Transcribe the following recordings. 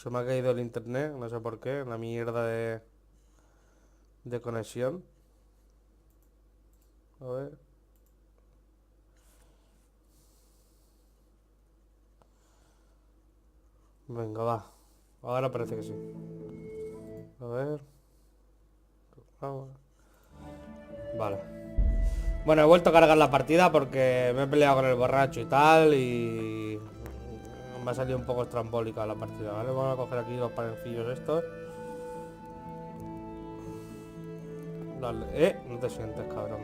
Se me ha caído el internet, no sé por qué, la mierda de conexión. A ver. Venga, va. Ahora parece que sí. A ver. Vale. Bueno, he vuelto a cargar la partida porque me he peleado con el borracho y tal y me ha salido un poco estrambólica la partida, ¿vale? Vamos a coger aquí los panelcillos estos. Dale. No te sientes, cabrón.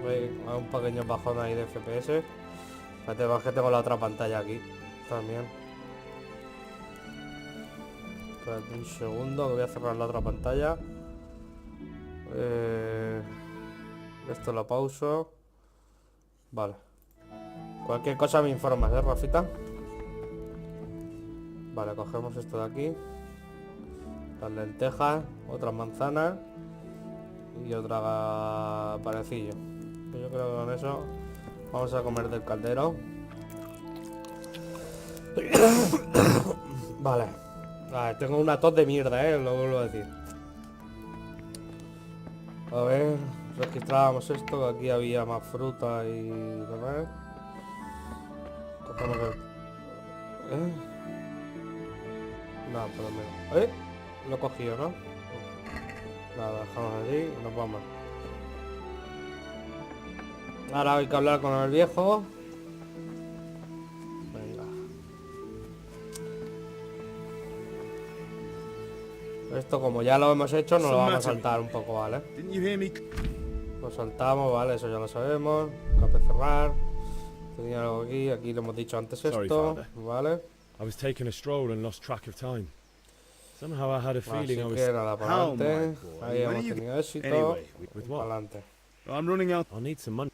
Hay un pequeño bajón ahí de FPS. Espérate, que tengo la otra pantalla aquí también. Espérate un segundo, que voy a cerrar la otra pantalla. Esto lo pauso. Vale. Cualquier cosa me informas, Rafita. Vale, cogemos esto de aquí. Las lentejas, otra manzana y otra panecillo. Yo creo que con eso vamos a comer del caldero. Vale. Tengo una tos de mierda, lo vuelvo a decir. A ver, registrábamos esto, que aquí había más fruta y demás. Cogemos el... No, por lo menos. Lo he cogido, ¿no? Nada, dejamos allí y nos vamos. Ahora hay que hablar con el viejo. Venga. Esto como ya lo hemos hecho, nos lo vamos a saltar un poco, ¿vale? Lo saltamos, ¿vale? Eso ya lo sabemos. Cape cerrar. Tenía algo aquí lo hemos dicho antes esto, ¿vale? I was taking a stroll and lost track of time. Somehow I had a feeling I was... Nada, para adelante. Ahí hemos tenido éxito. Para adelante. I'm running out. I'll need some money.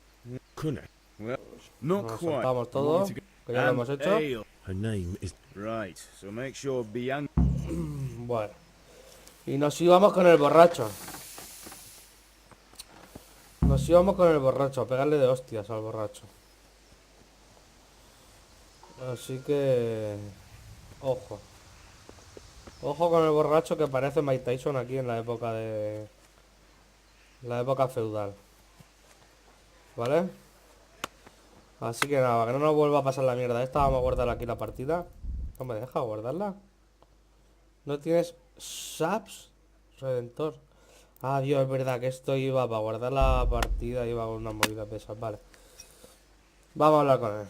Couldn't Well, not Nos quite. saltamos todo, que ya lo hemos hecho. Her name is... Right, so make sure Bianca... Bueno. Y nos íbamos con el borracho. Nos íbamos con el borracho, a pegarle de hostias al borracho. Así que... Ojo. Ojo con el borracho, que parece Mike Tyson aquí en la época de... La época feudal. ¿Vale? Así que nada, que no nos vuelva a pasar la mierda esta. Vamos a guardar aquí la partida. No me deja guardarla. ¿No tienes subs? Redentor. Ah, Dios, es verdad que esto iba para guardar la partida. Iba con unas movidas de esas, vale. Vamos a hablar con él.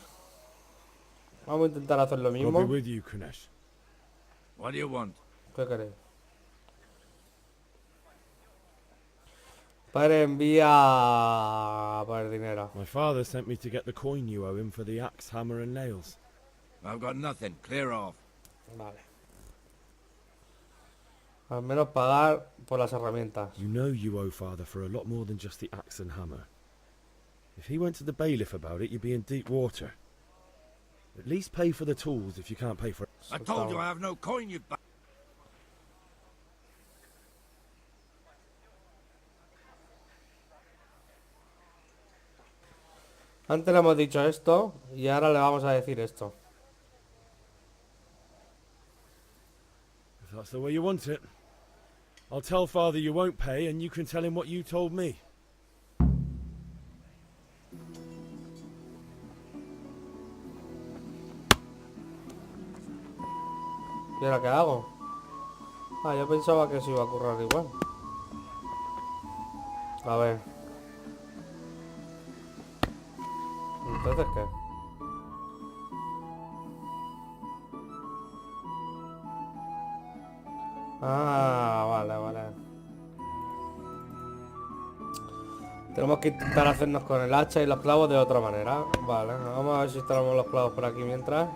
Vamos a intentar hacer lo mismo. I'll be with you, Kunesh. What do you want? ¿Qué queréis? Padre, envía para el dinero. My father sent me to get the coin you owe him for the axe, hammer and nails. I've got nothing. Clear off. Vale. Al menos pagar por las herramientas. You know you owe father for a lot more than just the axe and hammer. If he went to the bailiff about it, you'd be in deep water. At least pay for the tools if you can't pay for it. I told you I have no coin, you... Antes le hemos dicho esto y ahora le vamos a decir esto. If that's the way you want it, I'll tell father you won't pay and you can tell him what you told me. ¿Y ahora qué hago? Yo pensaba que se iba a currar igual. A ver. ¿Entonces qué? Vale. Tenemos que intentar hacernos con el hacha y los clavos de otra manera. Vale, vamos a ver si instalamos los clavos por aquí mientras.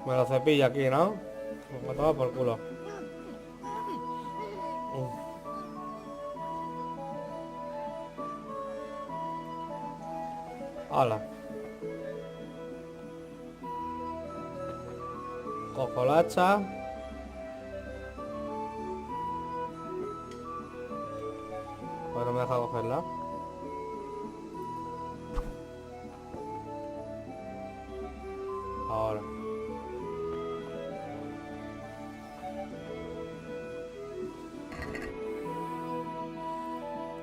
Me lo cepilla aquí, ¿no? Me toma por culo. Hala. Cojo el hacha. Pues no me deja cogerla. Ahora.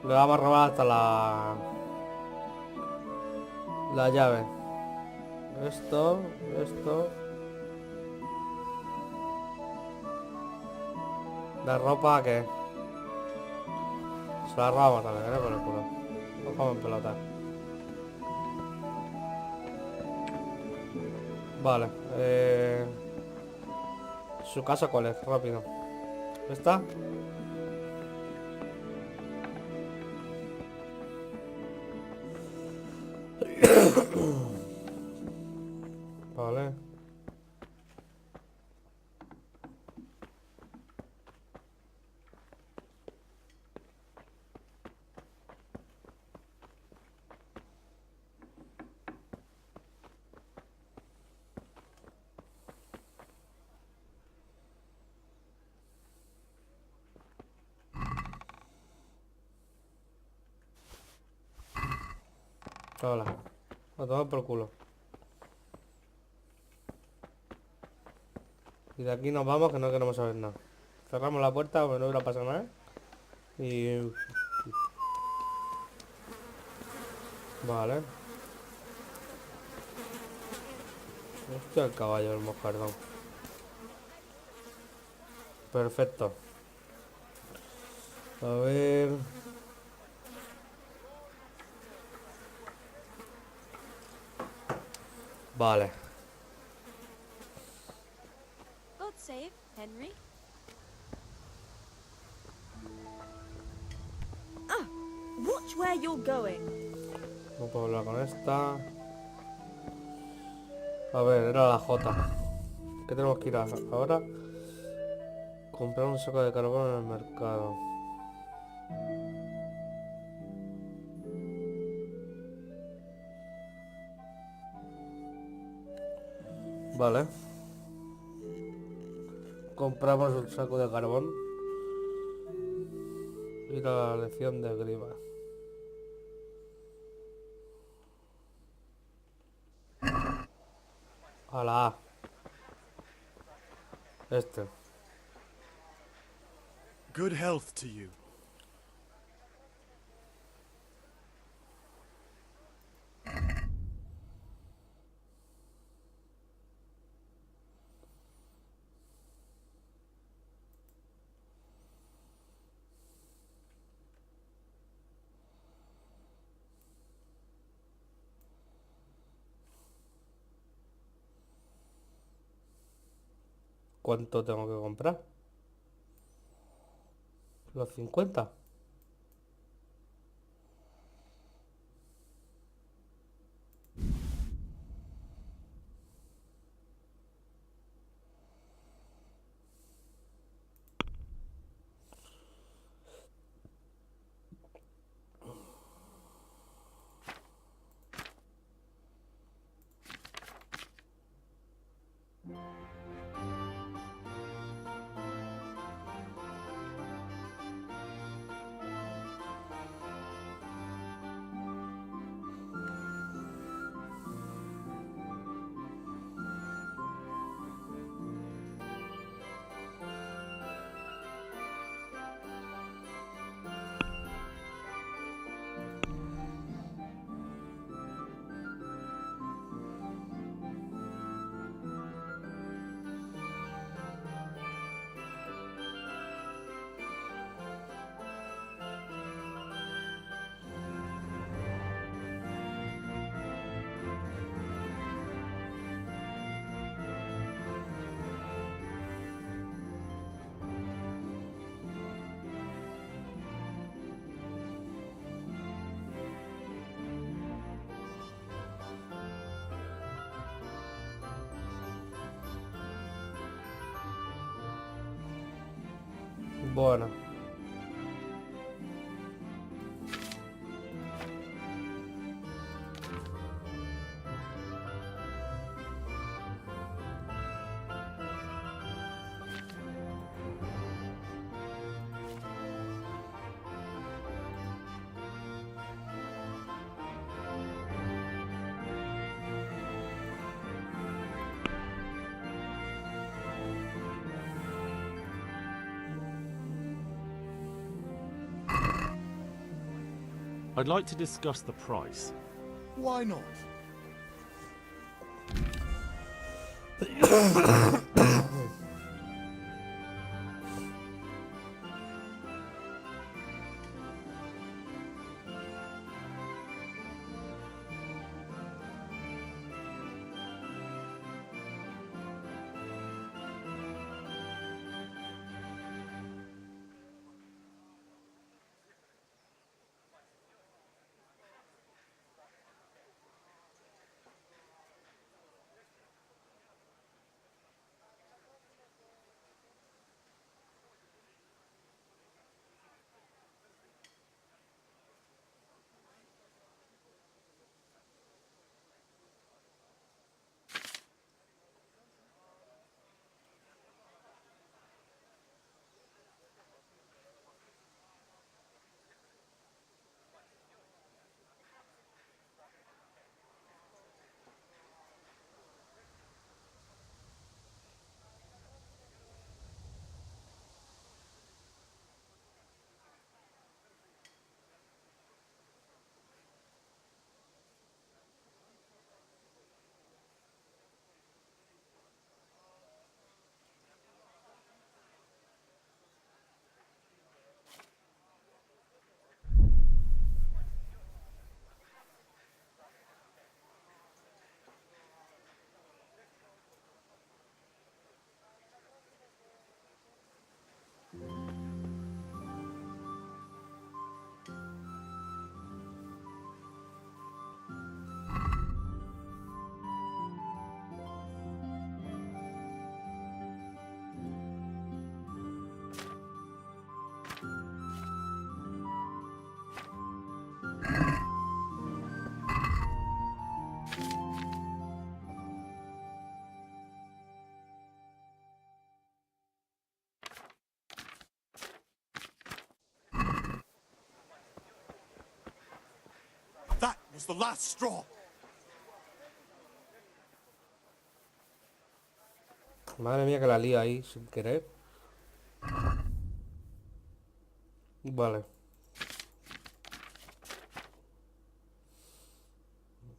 Le vamos a robar hasta la llave. Esto. La ropa que se la robamos también, por el culo. No como en pelota. Vale. Su casa cuál es, rápido. ¿Esta? Vale. Hola. A tomar por culo. Y de aquí nos vamos que no queremos saber nada. Cerramos la puerta porque no hubiera pasado nada. Y... Vale. Hostia, el caballo del moscardón. Perfecto. A ver... Vale. God save Henry. Watch where you're going. No puedo hablar con esta. A ver, era la J. ¿Qué tenemos que ir a ahora? Comprar un saco de carbón en el mercado. Vale. Compramos un saco de carbón. Ir a la lección de grima. A la A. Este. Good health to you. ¿Cuánto tengo que comprar? Los 50. Bueno. I'd like to discuss the price. Why not? That was the last straw. Madre mía que la lía ahí sin querer. Vale.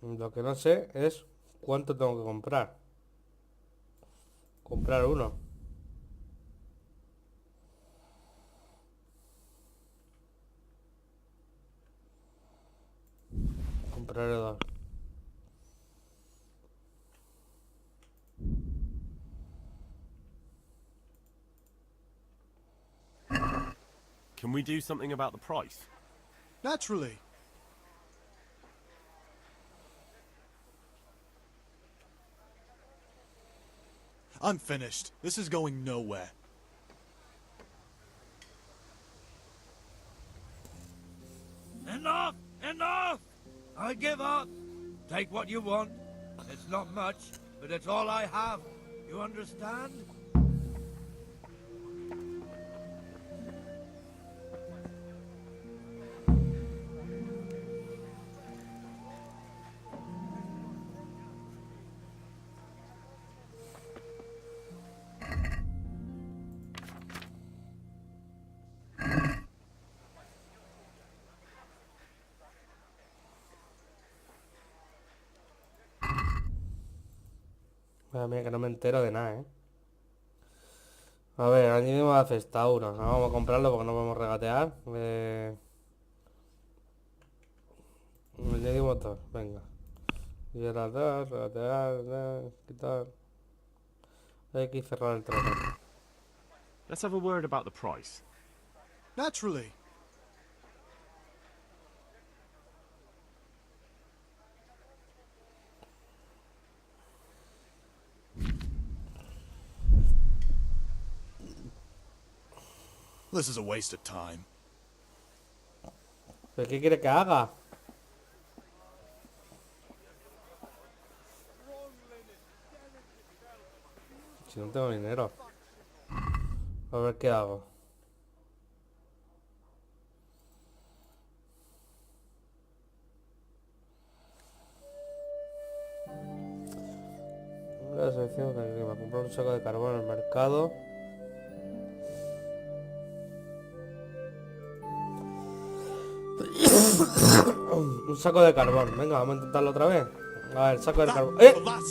Lo que no sé es cuánto tengo que comprar. Comprar uno. Compraré dos. Can we do something about the price? Naturally. I'm finished. This is going nowhere. Enough! Enough! I give up. Take what you want. It's not much, but it's all I have. You understand? Madre mía que no me entero de nada, A ver, añadimos a Cestauro. No vamos a comprarlo porque no podemos regatear. Añadimos dos, venga. Y ahora dos, regatear, quitar. Hay que cerrar el trato. Let's have a word about the price. Naturally. This is a waste of time. ¿Pero qué quiere que haga? Si no tengo dinero. A ver qué hago. La selección que me a comprar un saco de carbón en el mercado. Un saco de carbón. Venga, vamos a intentarlo otra vez. A ver, saco de carbón.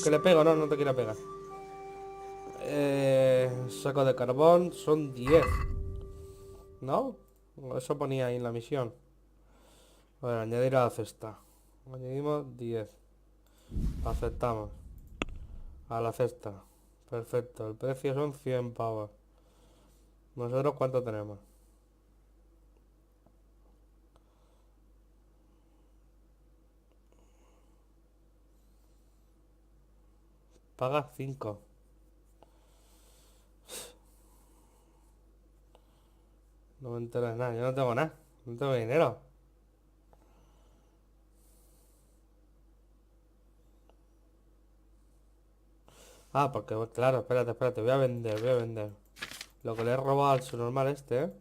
Que le pego, no, no te quiero pegar. Saco de carbón son 10. ¿No? Eso ponía ahí en la misión. A ver, añadir a la cesta. Añadimos 10. Aceptamos. A la cesta. Perfecto. El precio son 100 pavos. ¿Nosotros cuánto tenemos? Paga 5. No me entero de nada. Yo no tengo nada. No tengo dinero. Ah, porque claro, espérate. Voy a vender. Lo que le he robado al subnormal este, ¿eh?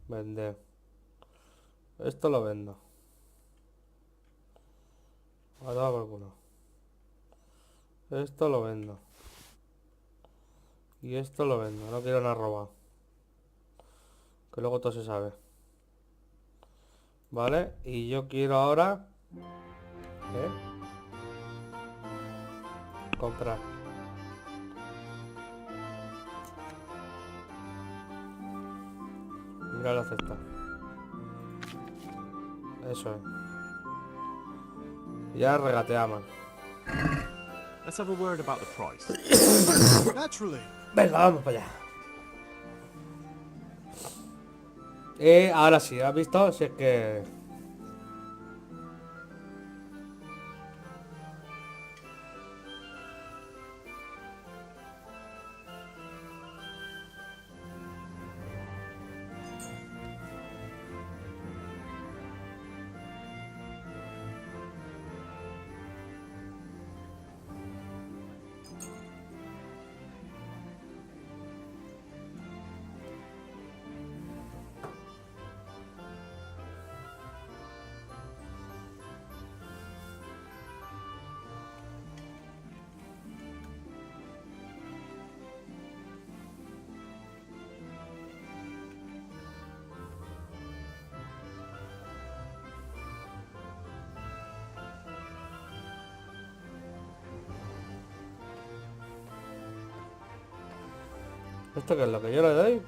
Vender. Esto lo vendo. A tomar por culo. Esto lo vendo. Y esto lo vendo. No quiero nada robado. Que luego todo se sabe. Vale. Y yo quiero ahora... ¿Eh? Comprar. Mira la cesta. Eso es. Ya regateamos. Let's have a word about the price. Naturally. Venga, vamos para allá. Ahora sí, ¿has visto? Si es que... ¿Esto qué es lo que yo le doy?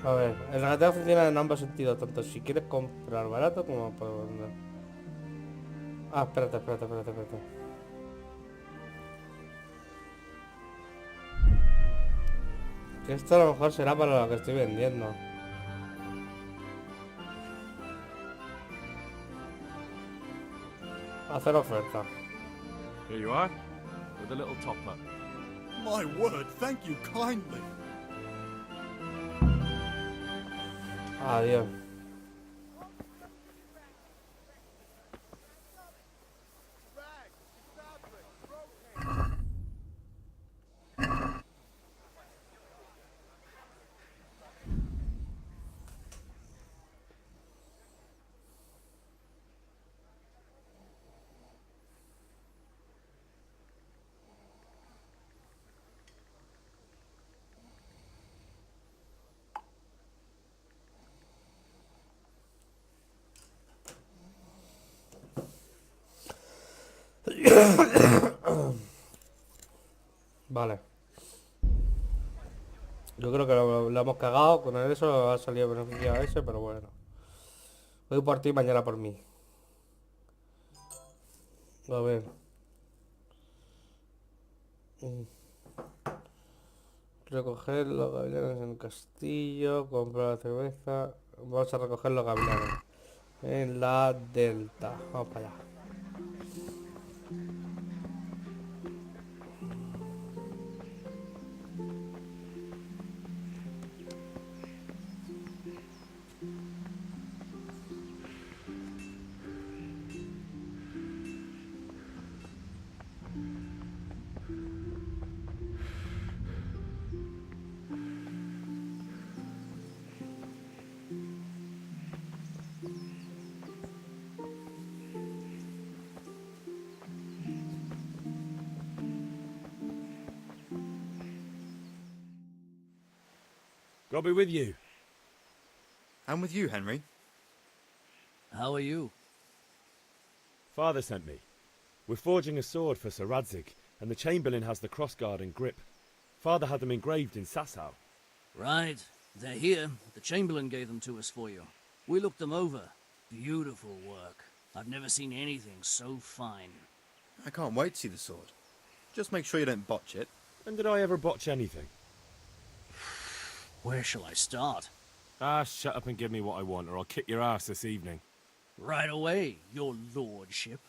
A ver, el regateo funciona en ambos sentidos, tanto si quieres comprar barato como por vender. Ah, espérate. Que esto a lo mejor será para lo que estoy vendiendo. Hacer oferta. Here you are, with a little top up. My word, thank you kindly. Adiós. Vale. Yo creo que lo hemos cagado. Con eso ha salido beneficiado ese, pero bueno. Hoy por ti, mañana por mí. A ver. Recoger los gavilanes en el castillo. Comprar la cerveza. Vamos a recoger los gavilanes en la delta. Vamos para allá. God be with you. And with you, Henry. How are you? Father sent me. We're forging a sword for Sir Radzig, and the Chamberlain has the crossguard and grip. Father had them engraved in Sasau. Right. They're here. The Chamberlain gave them to us for you. We looked them over. Beautiful work. I've never seen anything so fine. I can't wait to see the sword. Just make sure you don't botch it. When did I ever botch anything? Where shall I start? Ah, shut up and give me what I want, or I'll kick your ass this evening. Right away, your lordship.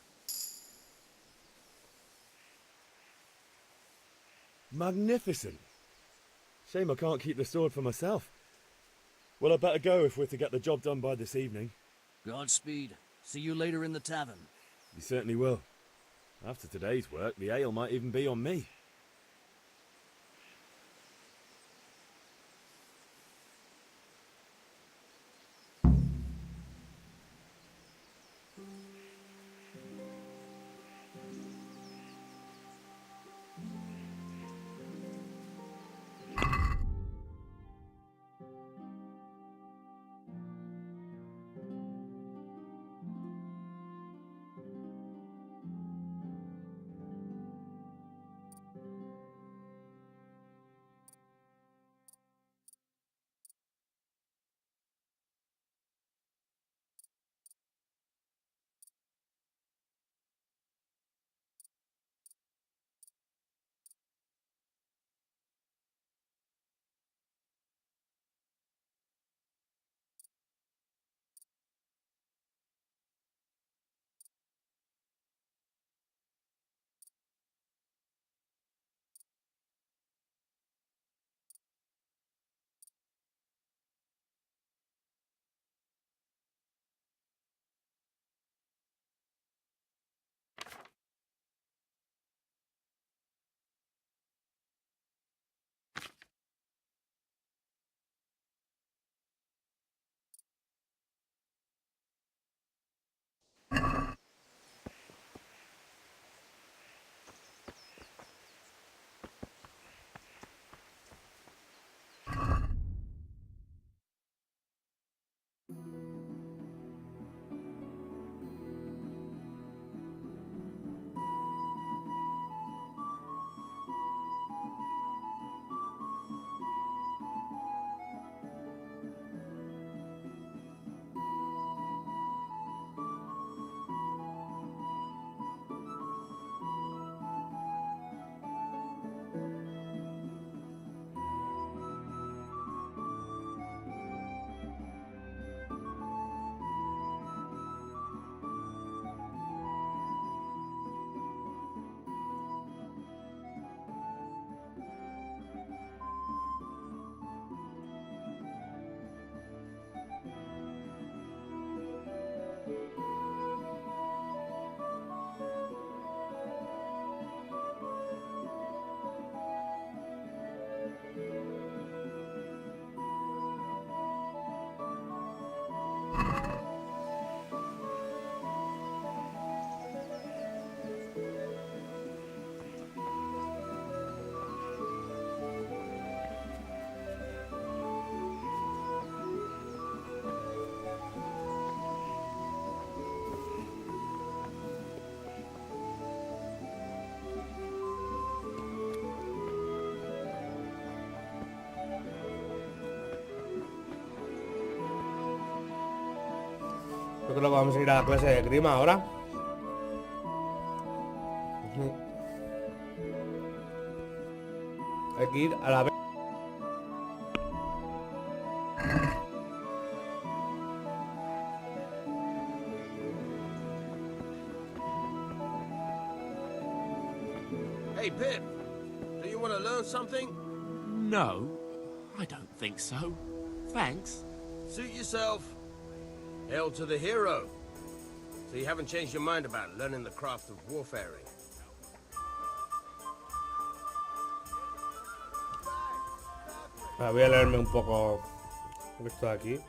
Magnificent. Shame I can't keep the sword for myself. Well, I better go if we're to get the job done by this evening. Godspeed. See you later in the tavern. You certainly will. After today's work, the ale might even be on me. Yo creo que vamos a ir a la clase de grima ahora. Hay que ir a la vez. Hey, Pip, do you want to learn something? No, I don't think so. Thanks. Suit yourself. Hail to the hero. So you haven't changed your mind about learning the craft of warfaring? Voy a leerme un poco esto de aquí.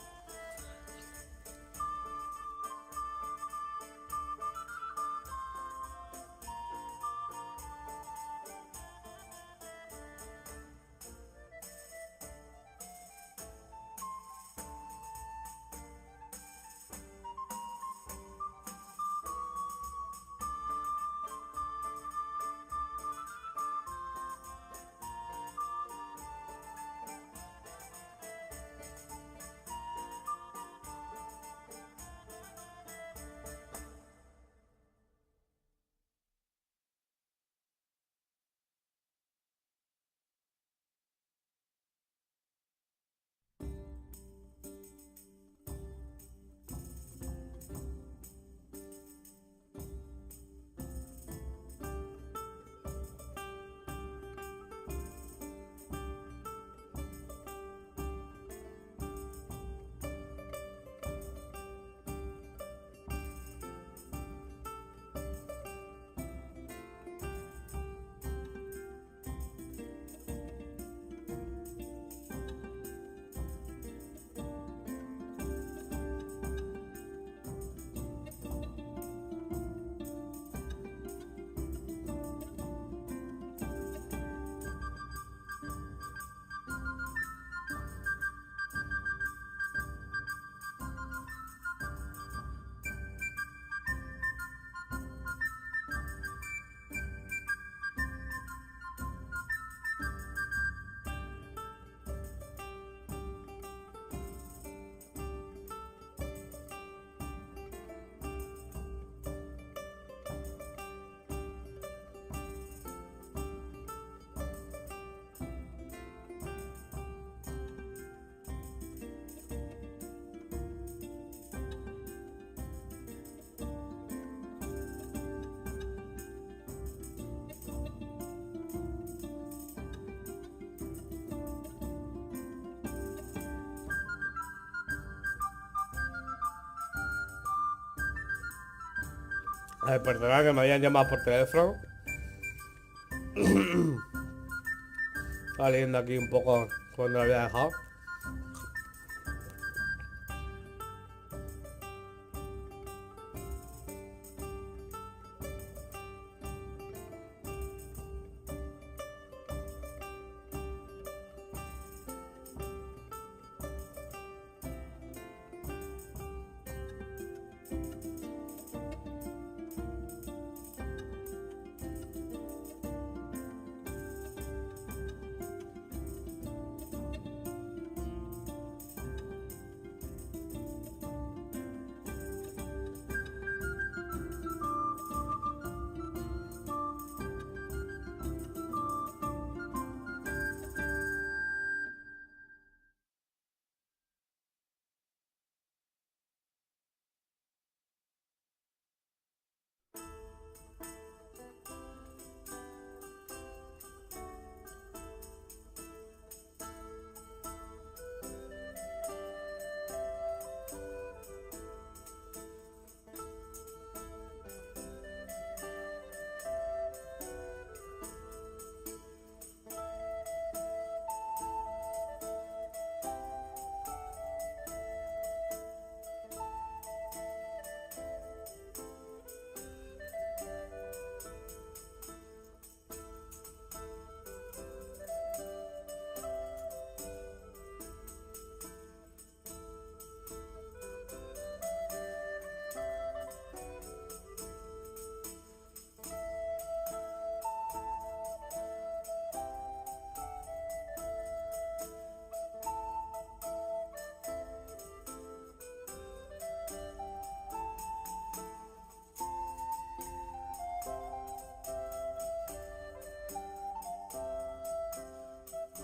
Perdona que me hayan llamado por teléfono. Estaba leyendo aquí un poco cuando lo había dejado.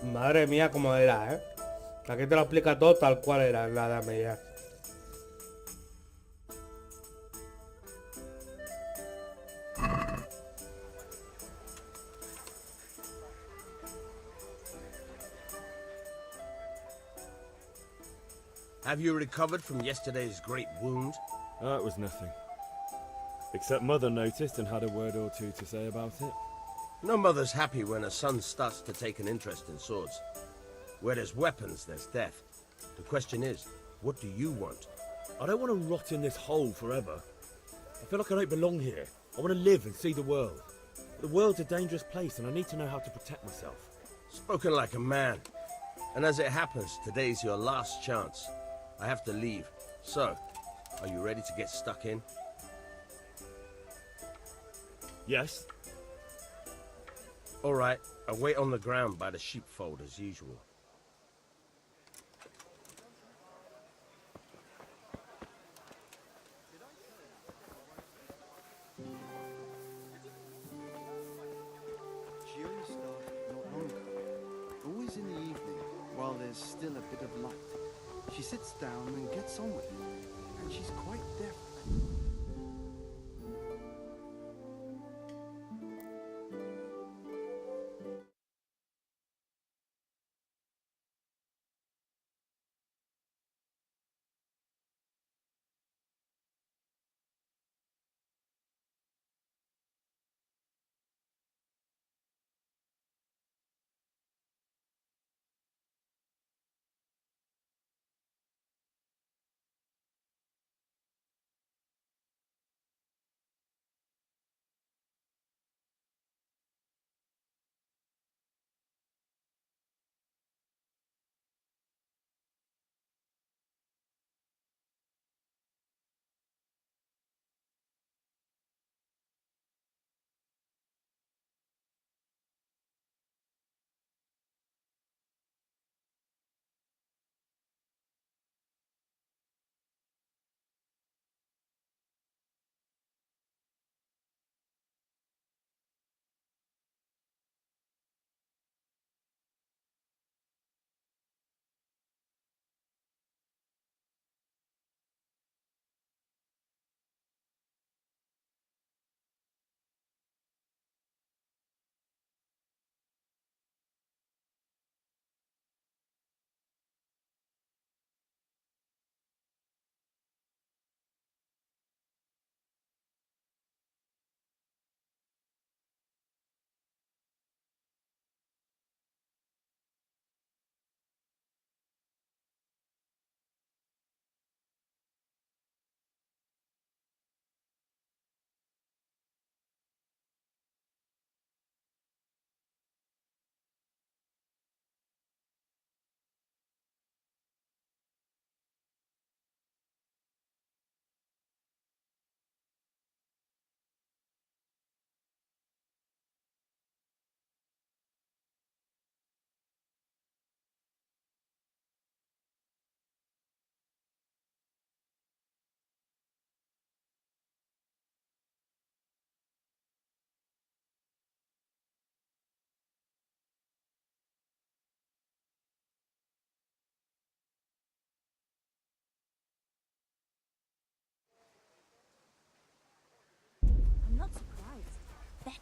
Madre mía, cómo era, ¿eh? Aquí te lo explica todo tal cual era en la Edad Media. Have you recovered from yesterday's great wound? It was nothing. Except Mother noticed and had a word or two to say about it. No mother's happy when a son starts to take an interest in swords. Where there's weapons, there's death. The question is, what do you want? I don't want to rot in this hole forever. I feel like I don't belong here. I want to live and see the world. But the world's a dangerous place and I need to know how to protect myself. Spoken like a man. And as it happens, today's your last chance. I have to leave. So, are you ready to get stuck in? Yes? All right, I'll wait on the ground by the sheepfold as usual. She only started not long ago. Always in the evening, while there's still a bit of light. She sits down and gets on with it. And she's quite deaf.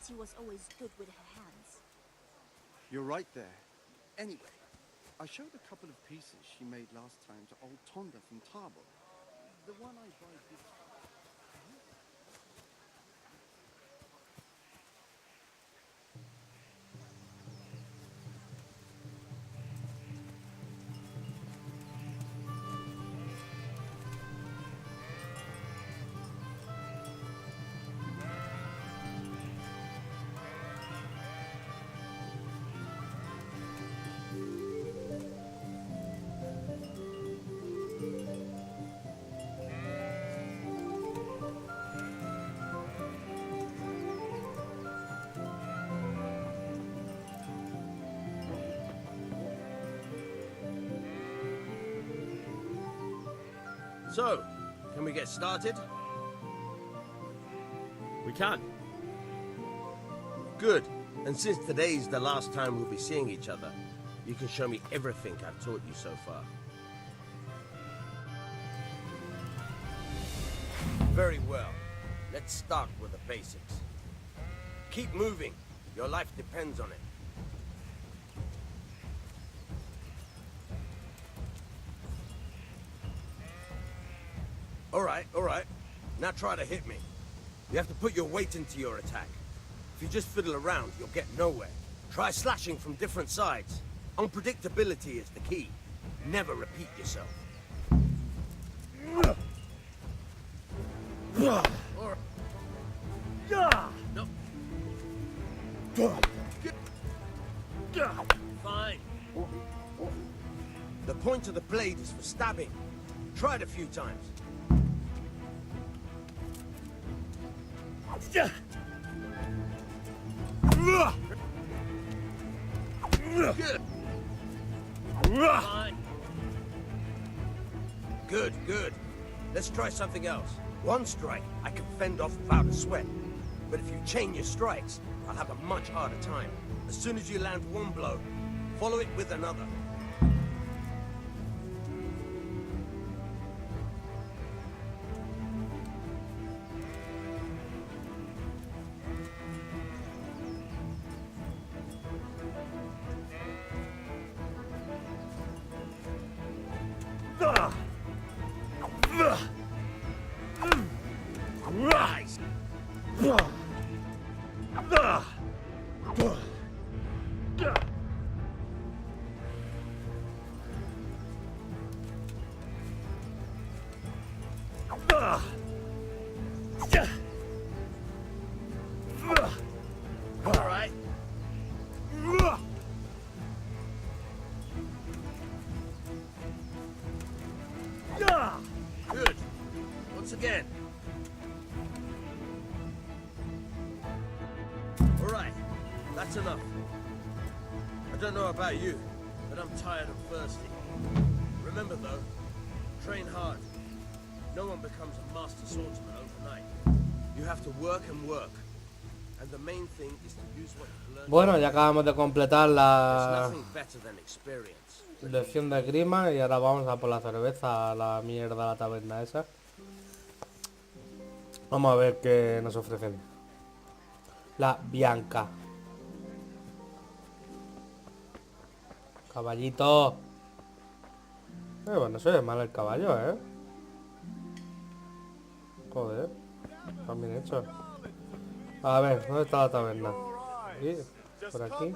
Whitey was always good with her hands. You're right there. Anyway, I showed a couple of pieces she made last time to old Tonda from Tabo. The one I bought. So, can we get started? We can. Good. And since today's the last time we'll be seeing each other, you can show me everything I've taught you so far. Very well. Let's start with the basics. Keep moving. Your life depends on it. All right. Now try to hit me. You have to put your weight into your attack. If you just fiddle around, you'll get nowhere. Try slashing from different sides. Unpredictability is the key. Never repeat yourself. No. Fine. The point of the blade is for stabbing. Try it a few times. Good. Good. Let's try something else. One strike, I can fend off without a sweat. But if you chain your strikes, I'll have a much harder time. As soon as you land one blow, follow it with another. Nice. All right. Good. Once again. All right. That's enough. I don't know about you, but I'm tired and thirsty. Remember though, train hard. No one becomes a master swordsman overnight. You have to work and work. And the main thing is to use what you've learned. Bueno, ya acabamos de completar There's la nothing better than experience. lección de esgrima y ahora vamos a por la cerveza, a la mierda, la taberna esa. Vamos a ver qué nos ofrecen. La Bianca. Caballito. Bueno, no se ve mal el caballo, ¿eh? Joder. Están bien hechos. A ver, ¿dónde está la taberna? Aquí, por aquí.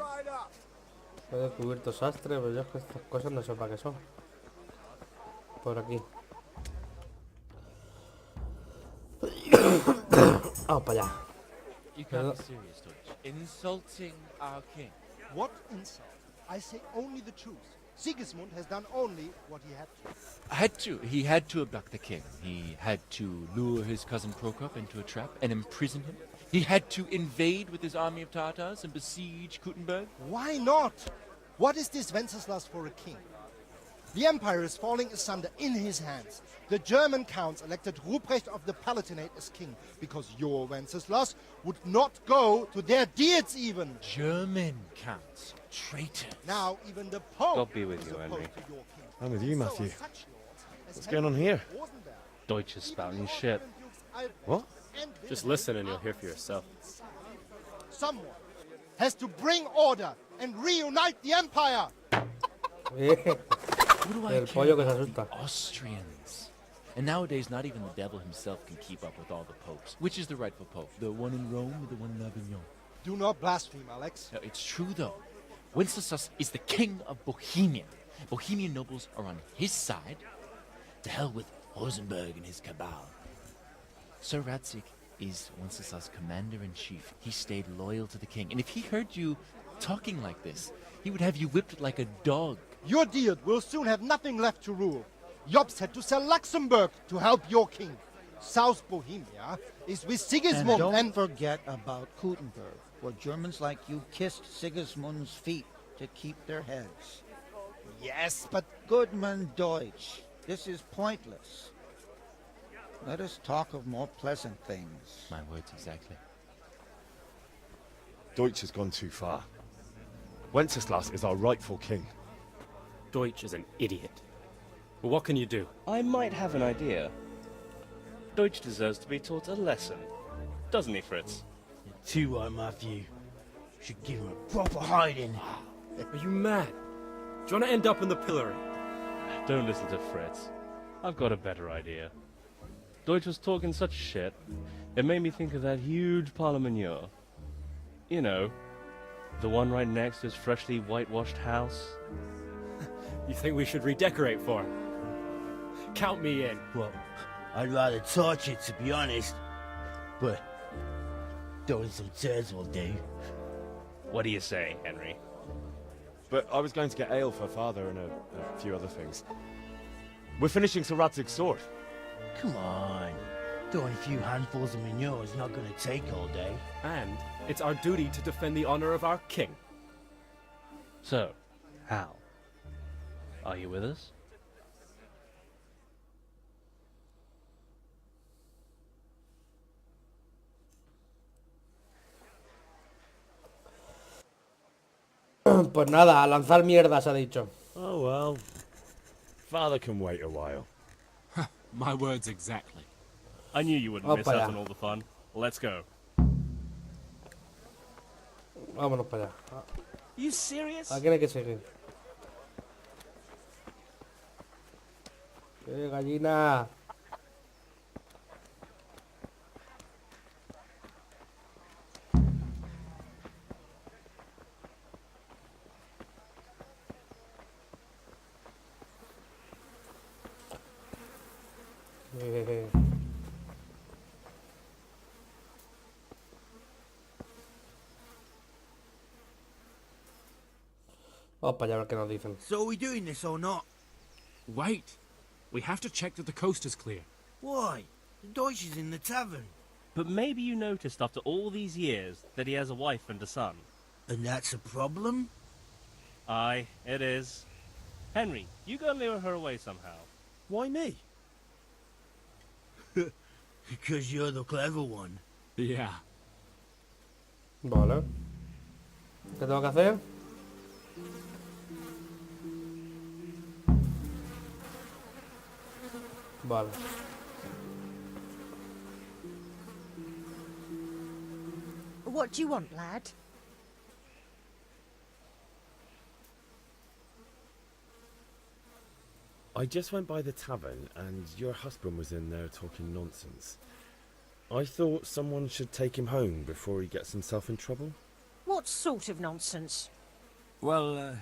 He descubierto sastre, pero yo es que estas cosas no sé para qué son. Por aquí. Vamos para allá. You can't be serious, Deutsch. Insulting our king. What insult? I say only the truth. Sigismund has done only what he had to. He had to abduct the king. He had to lure his cousin Prokop into a trap and imprison him. He had to invade with his army of Tatars and besiege Kuttenberg. Why not? What is this Wenceslas for a king? The empire is falling asunder in his hands. The German counts elected Ruprecht of the Palatinate as king because your Wenceslas would not go to their deeds even. German counts. Traitors. Now even the Pope God be with is you, opposed Henry. to your king. I'm with you, So Matthew. are such lords as What's going on here? Rosenberg, Deutsch is spouting shit. What? Just listen and you'll hear for yourself. someone has to bring order and reunite the empire. What do I El care pollo que se about asusta. the Austrians? And nowadays, not even the devil himself can keep up with all the popes. Which is the rightful pope? The one in Rome or the one in Avignon? Do not blaspheme, Alex. No, it's true, though. Wenceslas is the king of Bohemia. Bohemian nobles are on his side. To hell with Rosenberg and his cabal. Sir Radzik is Wenceslas' commander-in-chief. He stayed loyal to the king. And if he heard you talking like this, he would have you whipped like a dog. Your dear will soon have nothing left to rule. Jobst had to sell Luxembourg to help your king. South Bohemia is with Sigismund And don't forget about Gutenberg, where Germans like you kissed Sigismund's feet to keep their heads. Yes, but... Goodman Deutsch, this is pointless. Let us talk of more pleasant things. My words exactly. Deutsch has gone too far. Wenceslas is our rightful king. Deutsch is an idiot. But what can you do? I might have an idea. Deutsch deserves to be taught a lesson. Doesn't he, Fritz? You're too right, Matthew. Should give him a proper hiding. Are you mad? Do you want to end up in the pillory? Don't listen to Fritz. I've got a better idea. Deutsch was talking such shit, it made me think of that huge parliament. You know, the one right next to his freshly whitewashed house. You think we should redecorate for him? Count me in. Well, I'd rather torch it, to be honest. But throwing some turds will do. What do you say, Henry? But I was going to get ale for father and a few other things. We're finishing Sir Radzig's sword. Come on. Throwing a few handfuls of manure is not going to take all day. And it's our duty to defend the honor of our king. So, Hal, are you with us? Pues nada, a lanzar mierdas ha dicho. Oh well. Father can wait a while. My words exactly. I knew you wouldn't miss Opa, out ya. on all the fun. Let's go. Vámonos para allá. You serious? ¿A quién hay que seguir? Gallina! Vamos para allá a ver qué nos dicen. So are we doing this or not? Wait. We have to check that the coast is clear. Why? The Deutsch is in the tavern. But maybe you noticed after all these years that he has a wife and a son. And that's a problem? Aye, it is. Henry, you go and lure her away somehow. Why me? Because you're the clever one. Yeah. Vale. ¿Qué tengo que hacer? Vale. What do you want, lad? I just went by the tavern and your husband was in there talking nonsense. I thought someone should take him home before he gets himself in trouble. What sort of nonsense? Well,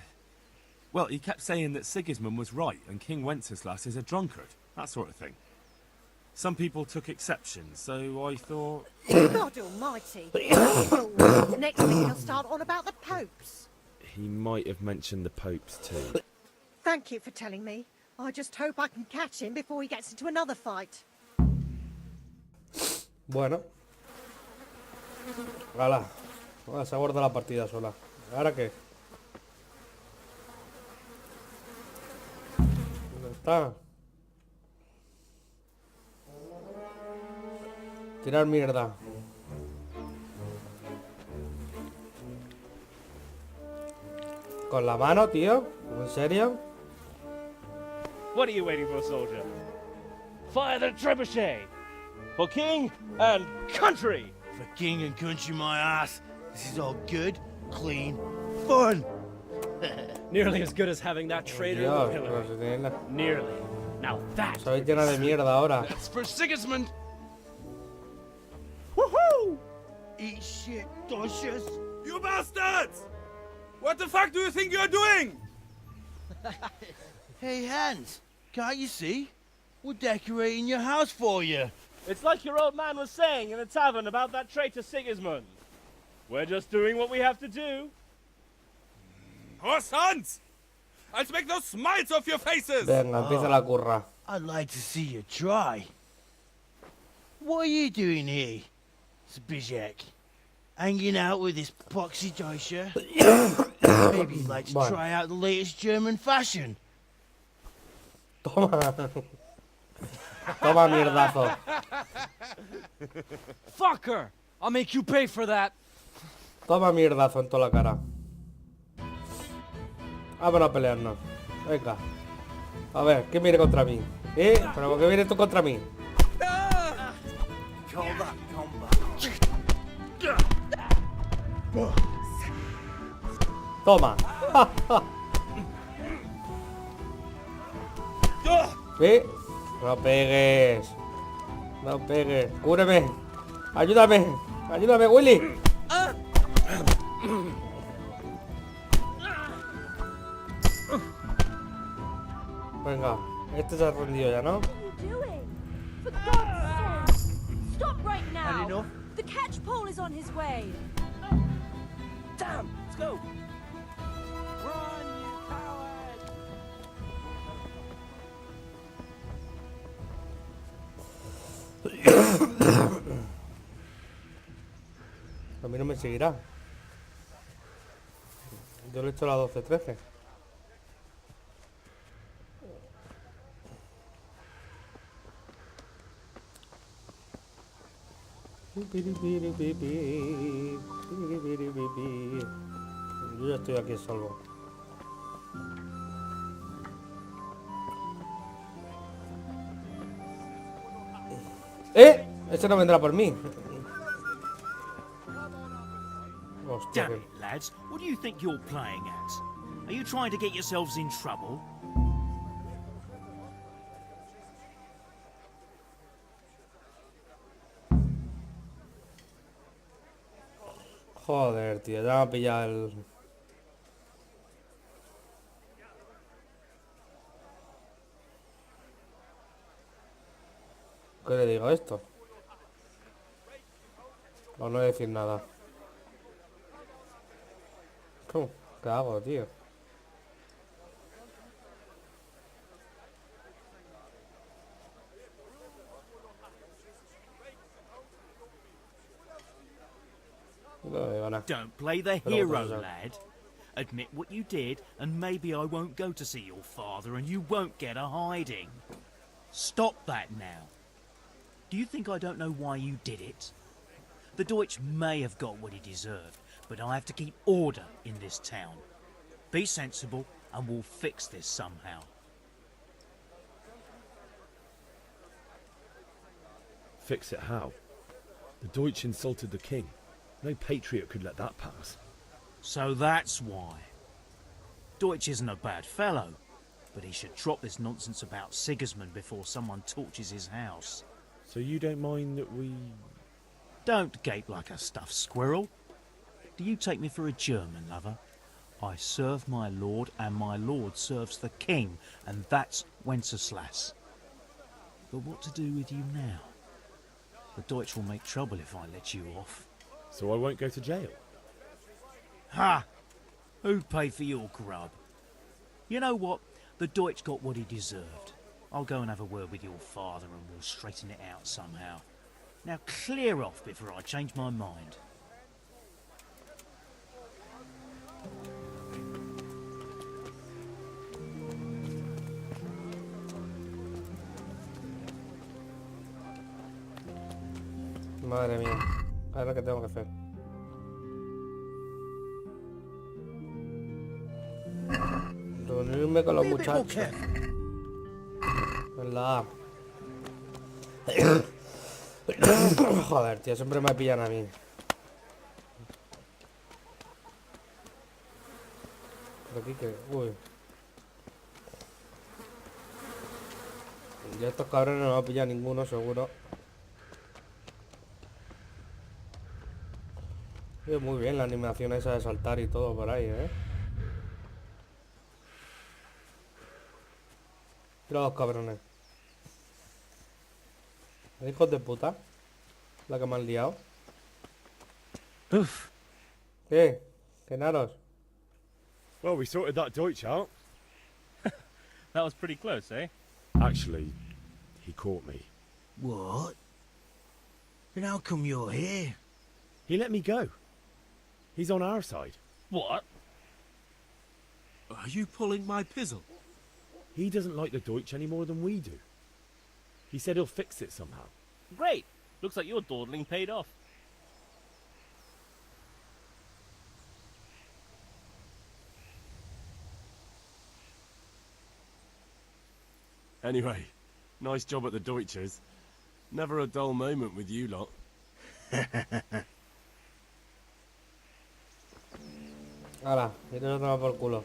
he kept saying that Sigismund was right and King Wenceslas is a drunkard. That sort of thing. Some people took exception, so I thought... God almighty. Next thing he'll start on about the popes. He might have mentioned the popes too. Thank you for telling me. I just hope I can catch him before he gets into another fight. Bueno. Hala. Se ha guardado la partida sola. ¿Ahora qué? ¿Dónde está? Tirar mierda. ¿Con la mano, tío? ¿En serio? What are you waiting for, soldier? Fire the trebuchet! For king and country! For king and country, my ass. This is all good, clean fun. Nearly as good as having that traitor in the Dios, pillar. pero si tenéis la- Nearly. Now that. Soy llena de mierda ahora. That's for Sigismund. Woohoo! Eat shit, Docious. You bastards! What the fuck do you think you're doing? Hey, Hans, can't you see? We're decorating your house for you. It's like your old man was saying in the tavern about that traitor Sigismund. We're just doing what we have to do. Oh, sons! I'll make those smiles off your faces! Venga, empieza la curra. I'd like to see you try. What are you doing here, Zbyszek? Hanging out with this poxy Deutscher? Maybe you'd like to Bueno. try out the latest German fashion. Toma. Toma mierdazo. Fucker! I'll make you pay for that. Toma mierdazo en toda la cara. Vámonos a pelearnos. Venga. A ver, ¿quién viene contra mí? ¿Pero por qué vienes tú contra mí? Call that combat. Toma. ¿Sí? No pegues. No pegues. Cúreme. Ayúdame. Ayúdame, Willy. Venga, este se ha rendido ya, ¿no? What are you doing? For God's sake! Stop right now! Had enough? The catch pole is on his way! Damn! Let's go! Run, you coward! A mí no me seguirá. Yo le he hecho la 12-13. Yo ya estoy aquí a salvo. Ese no vendrá por mí. Hostia, Damn it, lads. What do you think you're playing at? Are you trying to get yourselves in trouble? joder, tío, ya me ha pillado el... ¿Qué le digo a esto? O no decir nada. ¿Cómo? ¿Qué hago, tío? No digo nada. Don't play the Pero hero, vamos a- lad. Admit what you did, and maybe I won't go to see your father and you won't get a hiding. Stop that now. Do you think I don't know why you did it? The Deutsch may have got what he deserved, but I have to keep order in this town. Be sensible, and we'll fix this somehow. Fix it how? The Deutsch insulted the king. No patriot could let that pass. So that's why. Deutsch isn't a bad fellow, but he should drop this nonsense about Sigismund before someone torches his house. So you don't mind that we... Don't gape like a stuffed squirrel. Do you take me for a German, lover? I serve my lord, and my lord serves the king, and that's Wenceslas. But what to do with you now? The Deutsch will make trouble if I let you off. So I won't go to jail? Ha! Who'd pay for your grub? You know what? The Deutsch got what he deserved. I'll go and have a word with your father and we'll straighten it out somehow. Now clear off before I change my mind. Madre mía. Ahora qué tengo que hacer. Reunirme con los muchachos. En la A. Joder, tío, siempre me pillan a mí. aquí que... Uy. Y estos cabrones no van a pillar ninguno, seguro. Muy bien la animación esa de saltar y todo por ahí, ¿eh? Mira los cabrones. Hijos de puta. La que me han liado. Oof. ¿Qué? ¿Qué naros? Well, we sorted that Deutsch out. That was pretty close, eh? Actually, he caught me. What? Then how come you're here? He let me go. He's on our side. What? Are you pulling my pizzle? He doesn't like the Deutsch any more than we do. He said he'll fix it somehow. Great. Looks like your dawdling paid off. Anyway, nice job at the Deutschers. Never a dull moment with you lot. Hala, y te lo tomas por culo.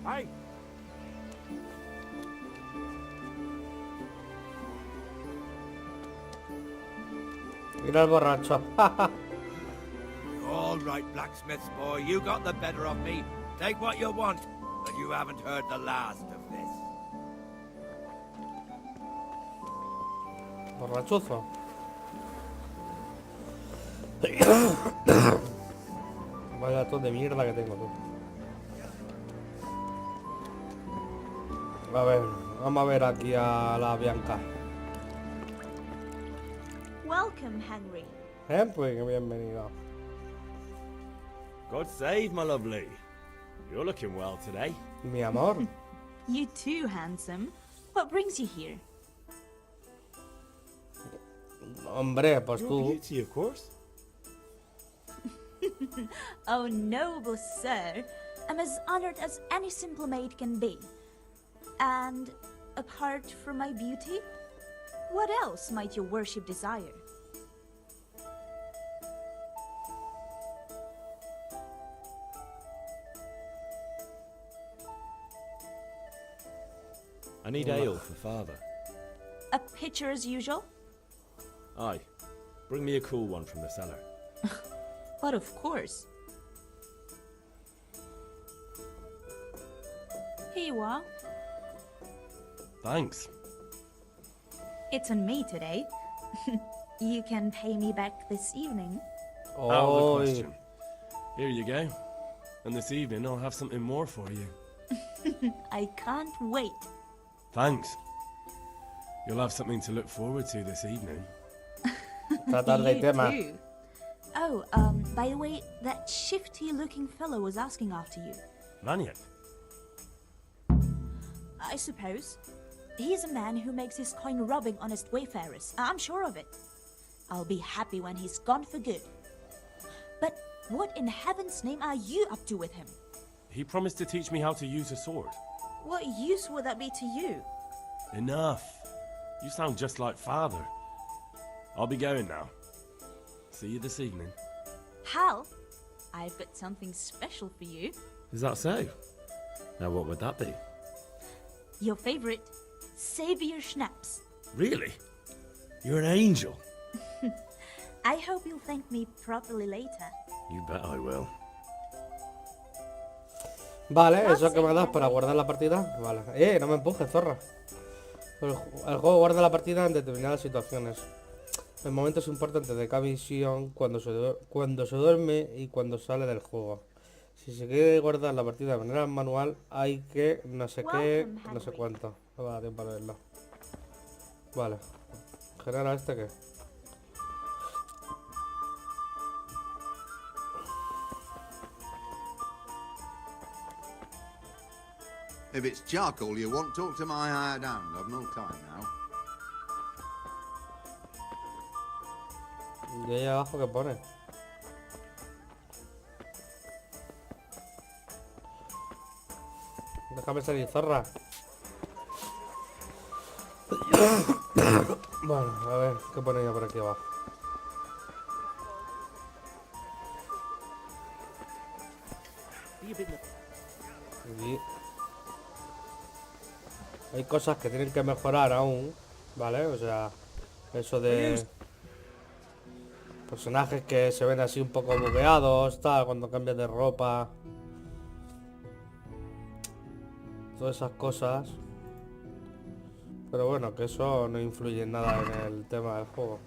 ¡Ay! Mira el borracho. All right, blacksmith's boy, you got the better of me. Take what you want, but you haven't heard the last of this. Borrachuzo. Vaya todo de mierda que tengo, tú. A ver, vamos a ver aquí a la Bianca. Welcome, Henry. Pues bienvenido. God save, my lovely. You're looking well today. Mi amor. You too, handsome. What brings you here? Hombre, pues Your tú. beauty, of course. Oh, noble sir. I'm as honored as any simple maid can be. And apart from my beauty, what else might your worship desire? I need ale for father. A pitcher as usual? Aye. Bring me a cool one from the cellar. But of course. Here you are. Thanks. It's on me today. You can pay me back this evening. Out of the question. Here you go. And this evening I'll have something more for you. I can't wait. Thanks. You'll have something to look forward to this evening. You too. Oh, by the way, that shifty-looking fellow was asking after you. Maniac. I suppose. He's a man who makes his coin robbing honest wayfarers. I'm sure of it. I'll be happy when he's gone for good. But what in heaven's name are you up to with him? He promised to teach me how to use a sword. What use would that be to you? Enough. You sound just like father. I'll be going now. See you this evening. Hal, I've got something special for you. Is that so? Now what would that be? Your favorite, Savior Schnapps. Really? You're an angel. I hope you'll thank me properly later. You bet I will. Vale, eso que me das para guardar la partida. Vale. No me empujes, zorra. El juego guarda la partida en determinadas situaciones. En momentos importantes de cada misión, cuando se duerme y cuando sale del juego. Si se quiere guardar la partida de manera manual, hay que no sé qué, no sé cuánto. No va a dar tiempo para verlo. Vale. ¿Genera este qué? If it's charcoal you want, talk to my hired hand. I've no time now. Y ahí abajo que pone. Déjame salir, zorra. Bueno, a ver, ¿qué pone ya por aquí abajo? Aquí hay cosas que tienen que mejorar aún, ¿vale? O sea, eso de personajes que se ven así un poco bugueados, tal, cuando cambian de ropa. Todas esas cosas. Pero bueno, que eso no influye en nada en el tema del juego.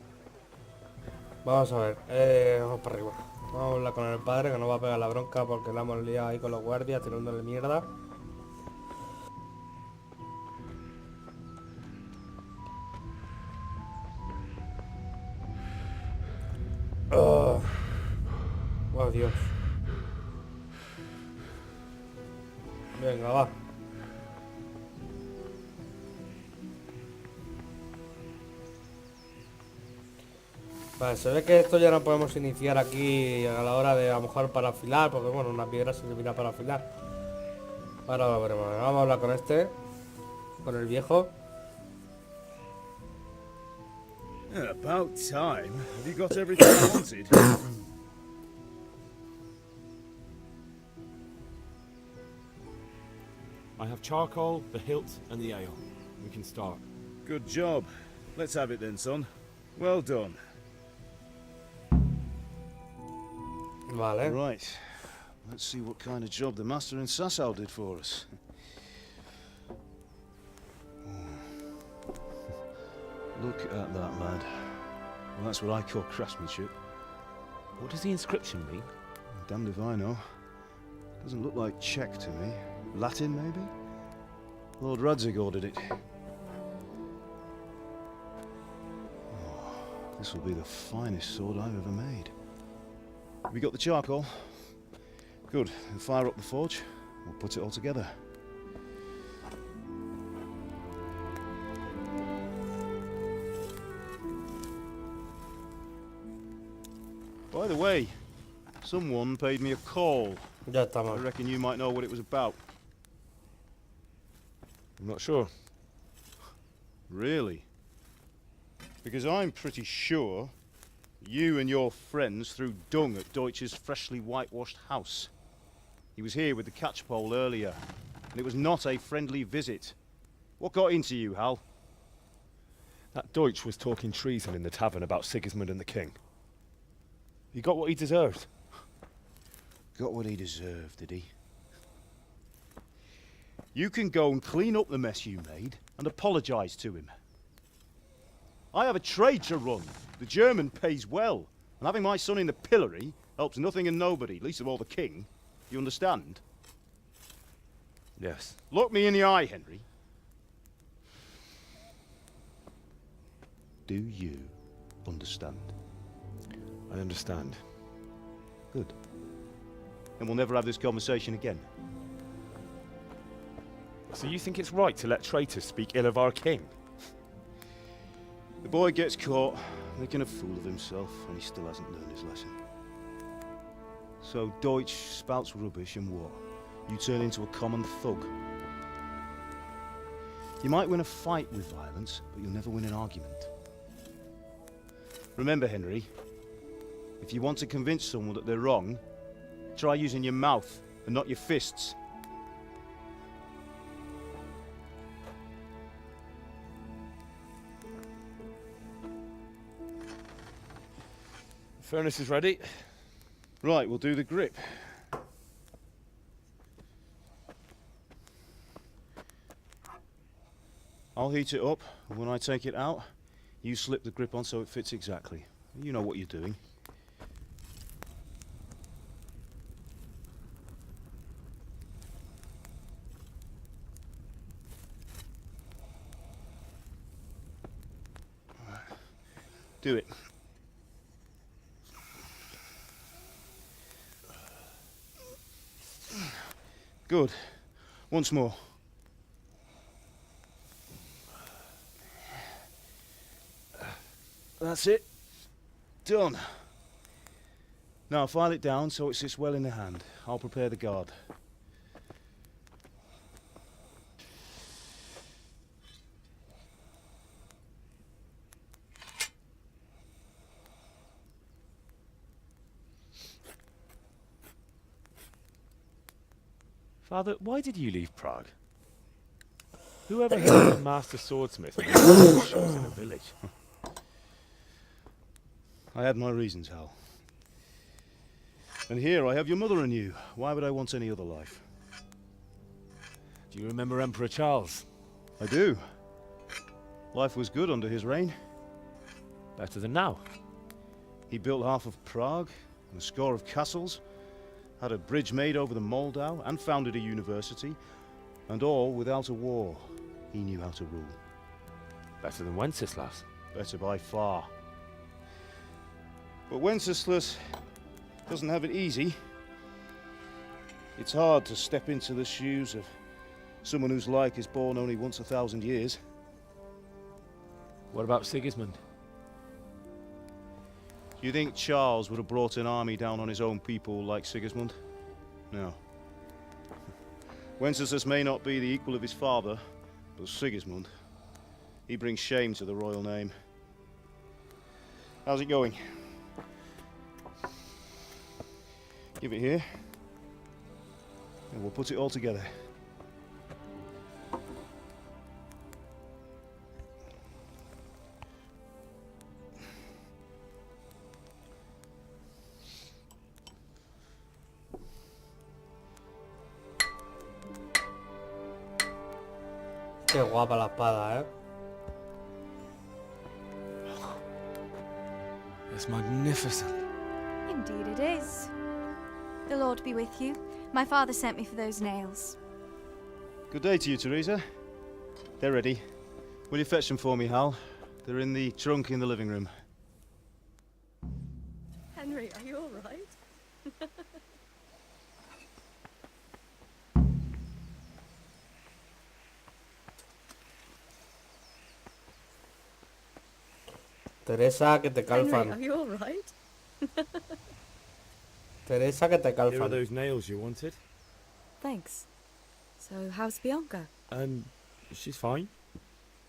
Vamos a ver, vamos para arriba. Vamos a hablar con el padre que nos va a pegar la bronca porque la hemos liado ahí con los guardias tirándole mierda. Oh, oh Dios. Venga, va. Vale, se ve que esto ya no podemos iniciar aquí a la hora de a lo mejor para afilar, porque bueno, una piedra servirá para afilar. Ahora lo veremos. Vamos a hablar con este, con el viejo. About time. Have you got everything I wanted? I have charcoal, the hilt, and the ale. We can start. Good job. Let's have it then, son. Well done. Vale. Right. Let's see what kind of job the master in Sasau did for us. Look at that, lad. Well, that's what I call craftsmanship. What does the inscription mean? Damned if I know. Doesn't look like Czech to me. Latin, maybe? Lord Radzig ordered it. Oh, this will be the finest sword I've ever made. Have you got the charcoal? Good. Then fire up the forge. We'll put it all together. By the way, someone paid me a call. Ya estamos. I reckon you might know what it was about. I'm not sure. Really? Because I'm pretty sure you and your friends threw dung at Deutsch's freshly whitewashed house. He was here with the catchpole earlier, and it was not a friendly visit. What got into you, Hal? That Deutsch was talking treason in the tavern about Sigismund and the king. He got what he deserved. Got what he deserved, did he? You can go and clean up the mess you made and apologise to him. I have a trade to run. The German pays well, and having my son in the pillory helps nothing and nobody, least of all the king. You understand? Yes. Look me in the eye, Henry. Do you understand? I understand. Good. And we'll never have this conversation again. So you think it's right to let traitors speak ill of our king? The boy gets caught, making a fool of himself, and he still hasn't learned his lesson. So Deutsch spouts rubbish, and what? You turn into a common thug. You might win a fight with violence, but you'll never win an argument. Remember, Henry, if you want to convince someone that they're wrong, try using your mouth and not your fists. The furnace is ready. Right, we'll do the grip. I'll heat it up, and when I take it out, you slip the grip on so it fits exactly. You know what you're doing. Do it. Good. Once more. That's it. Done. Now file it down so it sits well in the hand. I'll prepare the guard. Father, why did you leave Prague? Whoever heard of a master swordsmith in a village? I had my reasons, Hal. And here I have your mother and you. Why would I want any other life? Do you remember Emperor Charles? I do. Life was good under his reign. Better than now. He built half of Prague and a score of castles, had a bridge made over the Moldau, and founded a university, and all without a war. He knew how to rule. Better than Wenceslas. Better by far. But Wenceslas doesn't have it easy. It's hard to step into the shoes of someone whose like is born only once 1,000 years. What about Sigismund? Do you think Charles would have brought an army down on his own people like Sigismund? No. Wenceslas may not be the equal of his father, but Sigismund, he brings shame to the royal name. How's it going? Give it here, and we'll put it all together. Qué guapa la espada, ¿eh? It's magnificent. Indeed it is. The Lord be with you. My father sent me for those nails. Good day to you, Teresa. They're ready. Will you fetch them for me, Hal? They're in the trunk in the living room. Henry, are you all right? Teresa, que te calfan. Henry, are you all right? Teresa, que te Here are calfan. those nails you wanted. Thanks. So, how's Bianca? She's fine.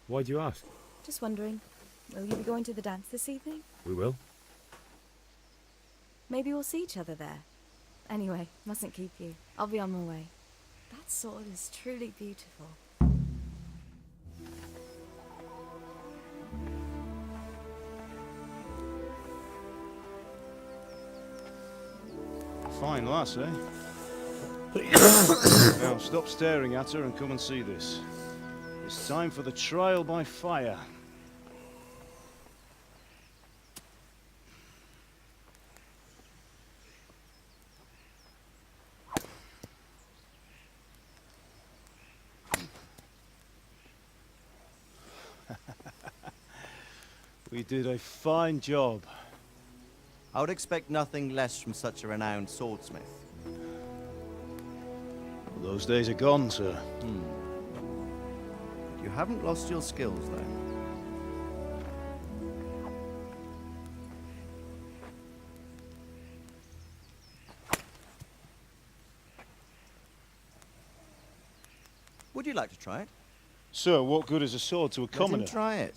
Why do you ask? Just wondering, will you be going to the dance this evening? We will. Maybe we'll see each other there. Anyway, mustn't keep you. I'll be on my way. That sword is truly beautiful. Fine lass, eh? Now stop staring at her and come and see this. It's time for the trial by fire. We did a fine job. I would expect nothing less from such a renowned swordsmith. Those days are gone, sir. You haven't lost your skills, though. Would you like to try it? Sir, what good is a sword to a commoner? Let him try it.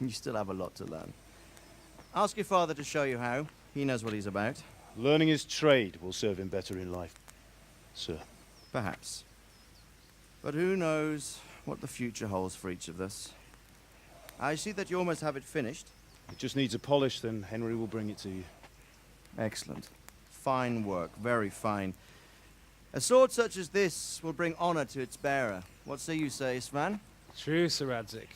You still have a lot to learn. Ask your father to show you how. He knows what he's about. Learning his trade will serve him better in life, sir. Perhaps. But who knows what the future holds for each of us. I see that you almost have it finished. It just needs a polish, then Henry will bring it to you. Excellent. Fine work, very fine. A sword such as this will bring honor to its bearer. What say you, Svan? True, Sir Radzik.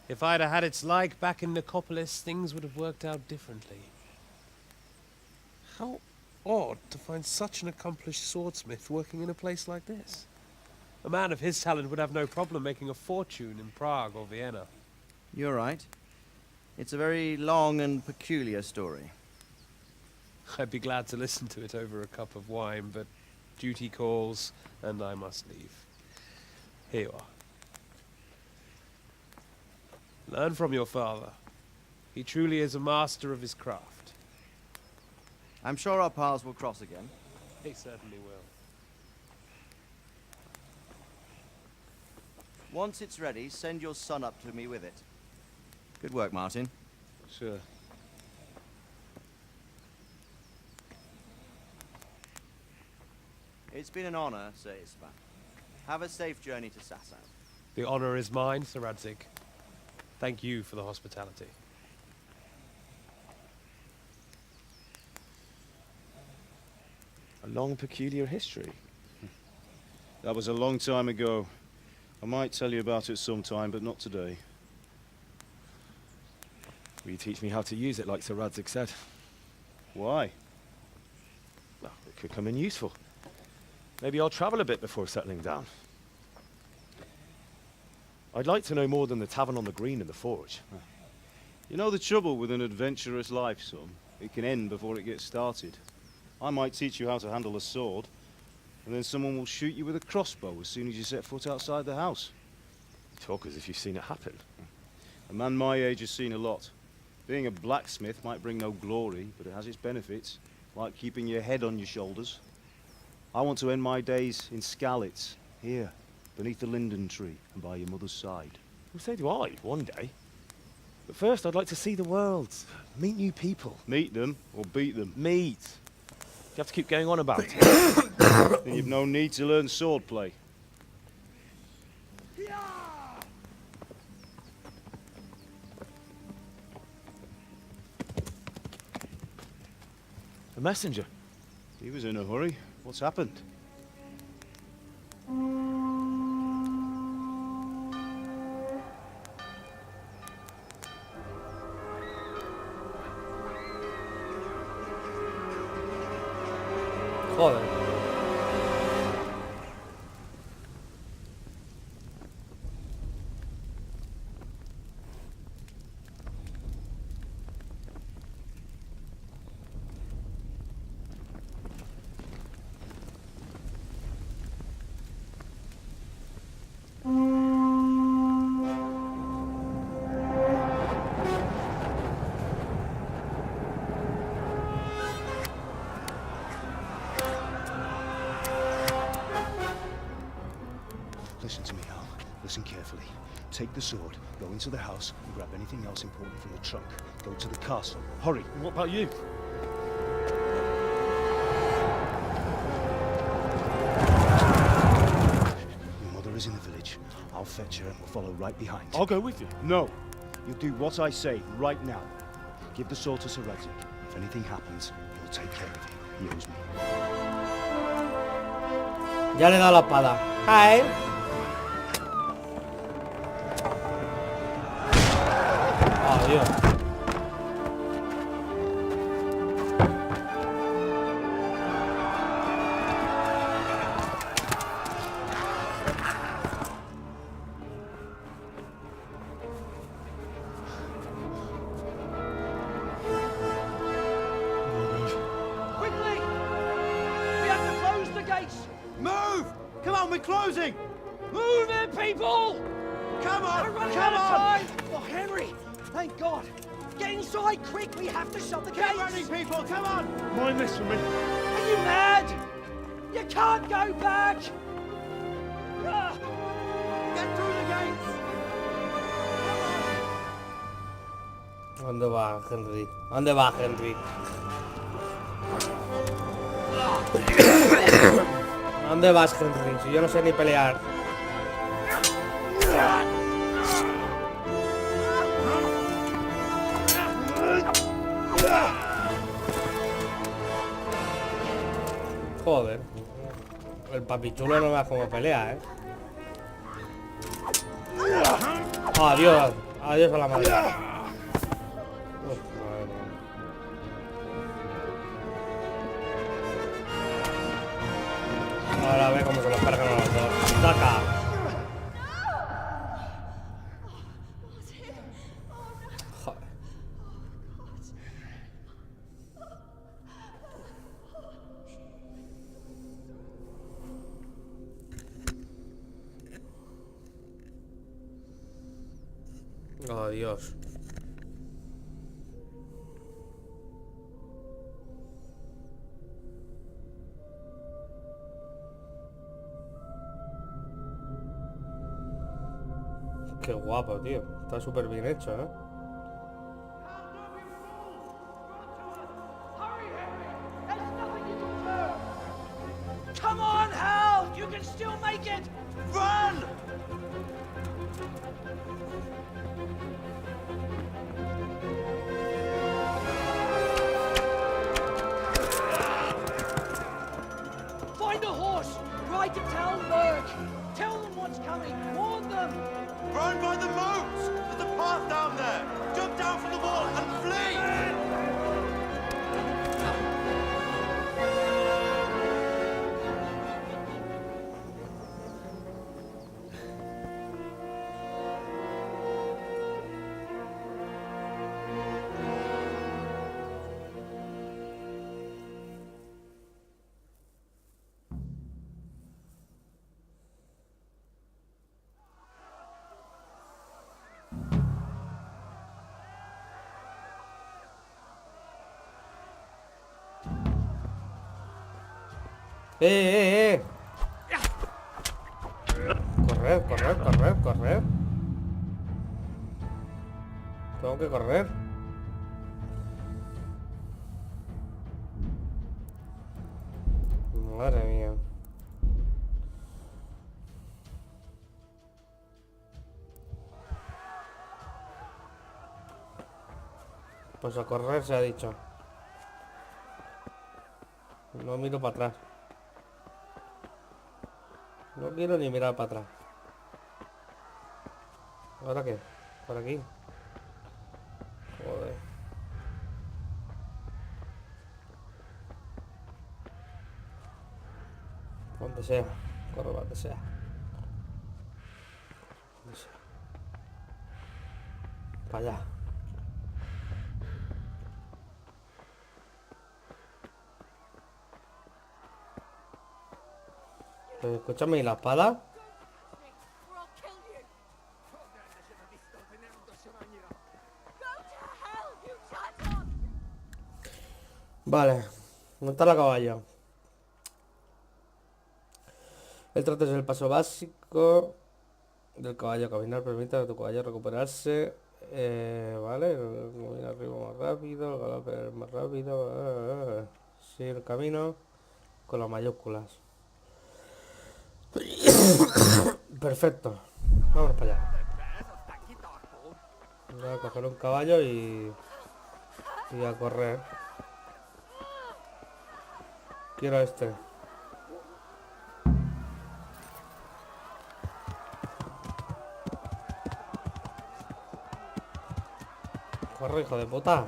If I'd have had its like back in Nicopolis, things would have worked out differently. How odd to find such an accomplished swordsmith working in a place like this. A man of his talent would have no problem making a fortune in Prague or Vienna. You're right. It's a very long and peculiar story. I'd be glad to listen to it over a cup of wine, but duty calls, and I must leave. Here you are. Learn from your father. He truly is a master of his craft. I'm sure our paths will cross again. He certainly will. Once it's ready, send your son up to me with it. Good work, Martin. Sir. It's been an honor, Sir Ispan. Have a safe journey to Sasau. The honor is mine, Sir Radzik. Thank you for the hospitality. A long, peculiar history. That was a long time ago. I might tell you about it sometime, but not today. Will you teach me how to use it, like Sir Radzik said? Why? Well, it could come in useful. Maybe I'll travel a bit before settling down. I'd like to know more than the tavern on the green and the forge. You know the trouble with an adventurous life, son? It can end before it gets started. I might teach you how to handle a sword, and then someone will shoot you with a crossbow as soon as you set foot outside the house. You talk as if you've seen it happen. A man my age has seen a lot. Being a blacksmith might bring no glory, but it has its benefits, like keeping your head on your shoulders. I want to end my days in Skalitz, here, beneath the linden tree and by your mother's side. Well, so do I, one day. But first, I'd like to see the world, meet new people. Meet them or beat them? Meet. You have to keep going on about it. Then you've no need to learn swordplay. A messenger. He was in a hurry. What's happened? Joder. Listen to me, Hal. Listen carefully. Take the sword, go into the house, and grab anything else important from the trunk. Go to the castle. Hurry! What about you? Your mother is in the village. I'll fetch her and we'll follow right behind. I'll go with you. No! You'll do what I say right now. Give the sword to Sir Radzik. If anything happens, he'll take care of you. He owes me. Ya le he dado la espada. ¡Ay! ¡Oh, Dios! Quickly! We have to close the gates! Move! Come on, we're closing! Move it, people! Come on! We're running Come out of on! time! Oh, Henry! Thank God! Get inside, quick! We have to shut the gates! Get running, people! Come on! Mind this for me. Are you mad? You can't go back! Ah, Get through the gates! ¿Dónde va, Henry? ¿Dónde va, Henry? ¿Dónde vas, Henry? Si yo no sé ni pelear. Joder. El papichulo no me da como pelea, ¿eh? Adiós. Adiós a la madre. Uf, madre mía. Ahora ve cómo se los cargan a los dos. ¡Saca! Joder. Oh, Dios. Qué guapo, tío. Está súper bien hecho, ¿eh? Come on, Hal! You can still make it! Run! Find a horse! Ride to Talmberg! Tell them what's coming! Warn them! Run by the moats! There's a path down there! Jump down from the wall and flee! ¡Eh! Correr, correr, correr, correr. Tengo que correr. Madre mía. Pues a correr se ha dicho. No miro para atrás. No quiero ni mirar para atrás. ¿Ahora qué? ¿Por aquí? Joder. Donde sea. Corro donde sea. Donde sea. Para allá. Escúchame, ¿y la espada? Vale, montar a caballo. El trote es el paso básico del caballo. Caminar permite a tu caballo recuperarse. Vale, el arriba más rápido, el galope más rápido. Seguir el camino con las mayúsculas. Perfecto. Vamos para allá. Voy a coger un caballo y a correr. Quiero este. Corre, hijo de puta.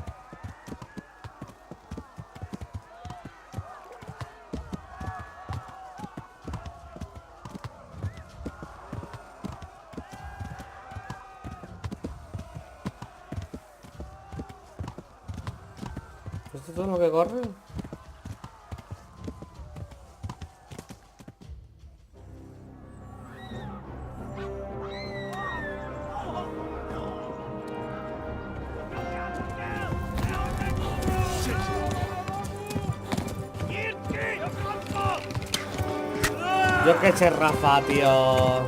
¿Esto es todo lo que corre? Yo qué sé, Rafa, tío.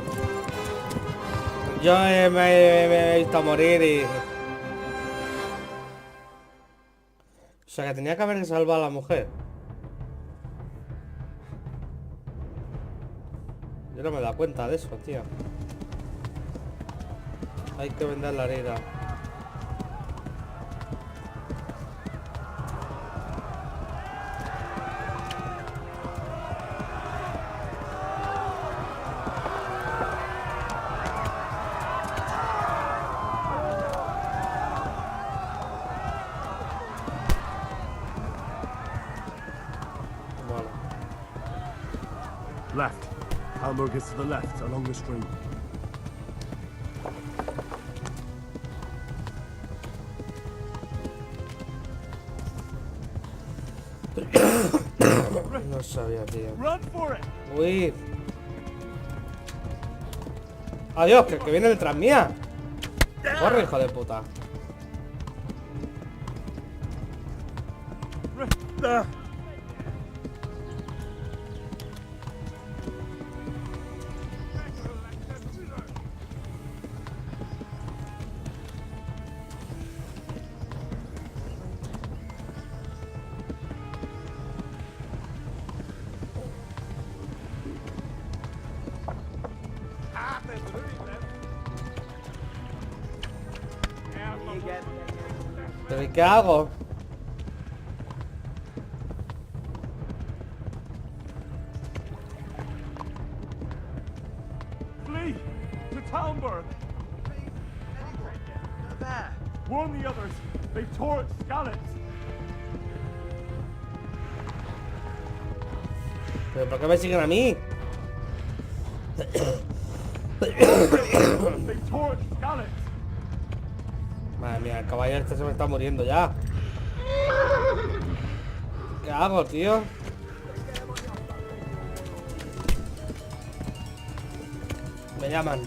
Yo me he visto morir y... O sea, que tenía que haber salvado a la mujer. Yo no me he dado cuenta de eso, tío. Hay que vender la herida. Left. Hamburg is to the left, along the stream. No sabía, tío. Run for it. Uy. Adiós, que viene detrás mía. Corre, hijo de puta. ¿Pero y qué hago? Flee to Talmberg. There. Warn the others. They've tore its scallops. ¿Pero por qué me siguen a mí? They've tore its scallops. Madre mía, el caballo este se me está muriendo ya. ¿Qué hago, tío? Me llaman.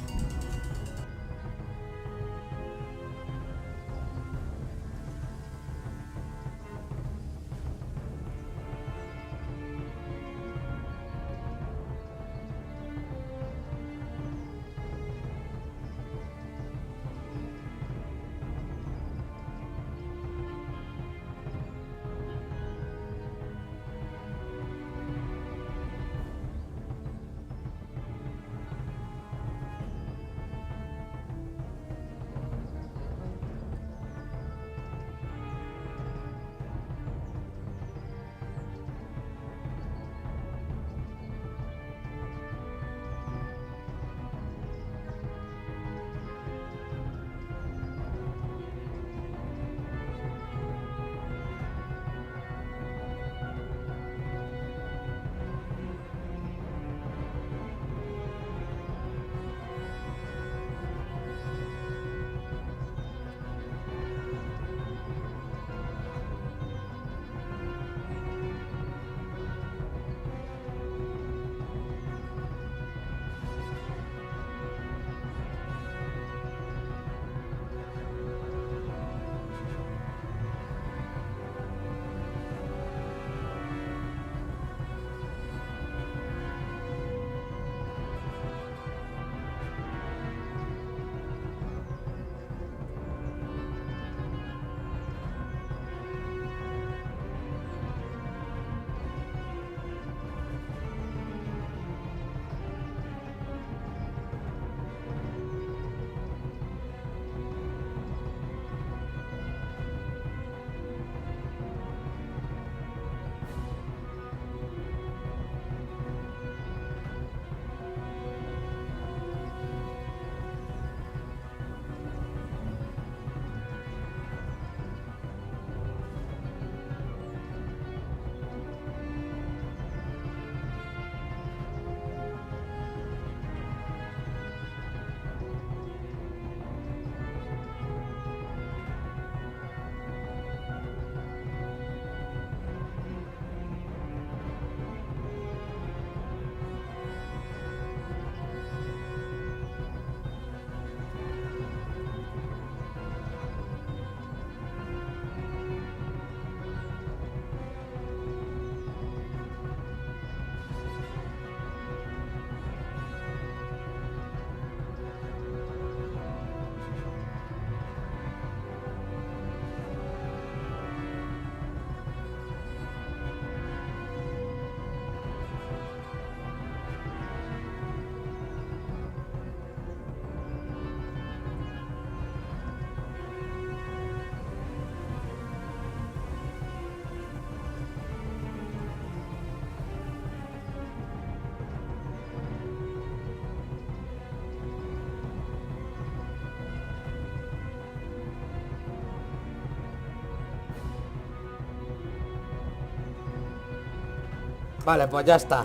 Vale, pues ya está.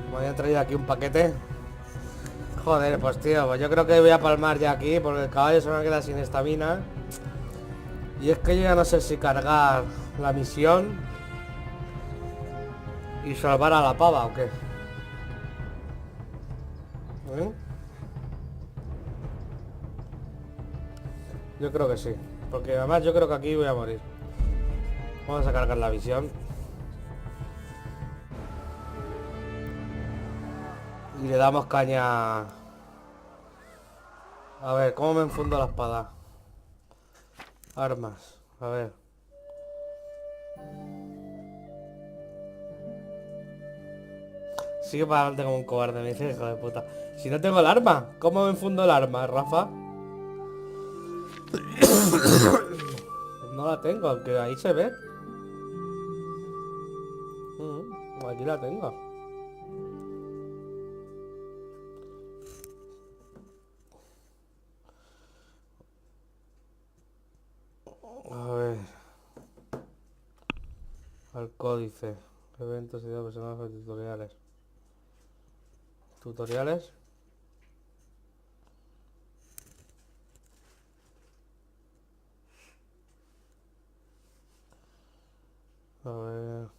Me habían traído aquí un paquete. Joder, pues tío, pues yo creo que voy a palmar ya aquí, porque el caballo se me queda sin estamina. Y es que yo ya no sé si cargar la misión y salvar a la pava o qué. ¿Eh? Yo creo que sí, porque además yo creo que aquí voy a morir. Vamos a cargar la misión. Y le damos caña. A ver, ¿cómo me enfundo la espada? Armas, a ver. Sigue para adelante como un cobarde, me dice, hijo de puta. Si no tengo el arma, ¿cómo me enfundo el arma, Rafa? No la tengo, aunque ahí se ve. Aquí la tengo. A ver. Al códice. Eventos, ideas, personajes, tutoriales. Tutoriales. A ver.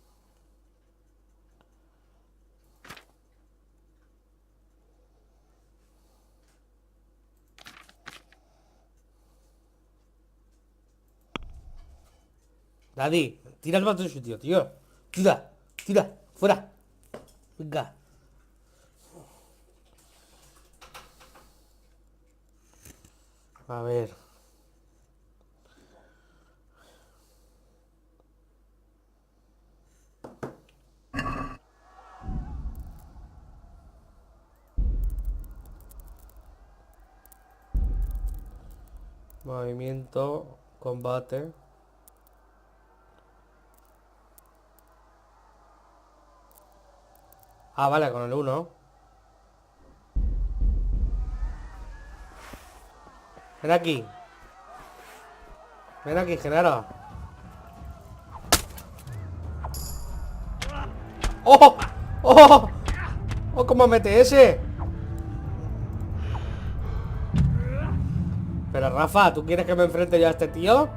Daddy, tira el vato de su tío, tío. Tira, tira, fuera. Venga. A ver. Movimiento, combate. Ah, vale, con el 1. Ven aquí. Ven aquí, Genaro. ¡Oh! ¡Oh! ¡Oh, cómo mete ese! Pero Rafa, ¿tú quieres que me enfrente yo a este tío?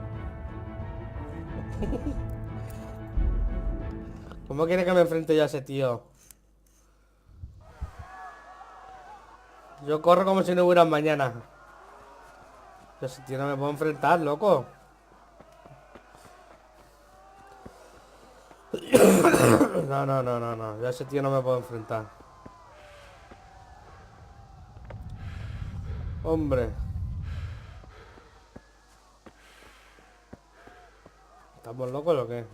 ¿Cómo quieres que me enfrente yo a ese tío? Yo corro como si no hubiera mañana. Yo ese tío no me puedo enfrentar, loco. No, no, no, no, no. Yo a ese tío no me puedo enfrentar. Hombre. ¿Estamos locos o qué?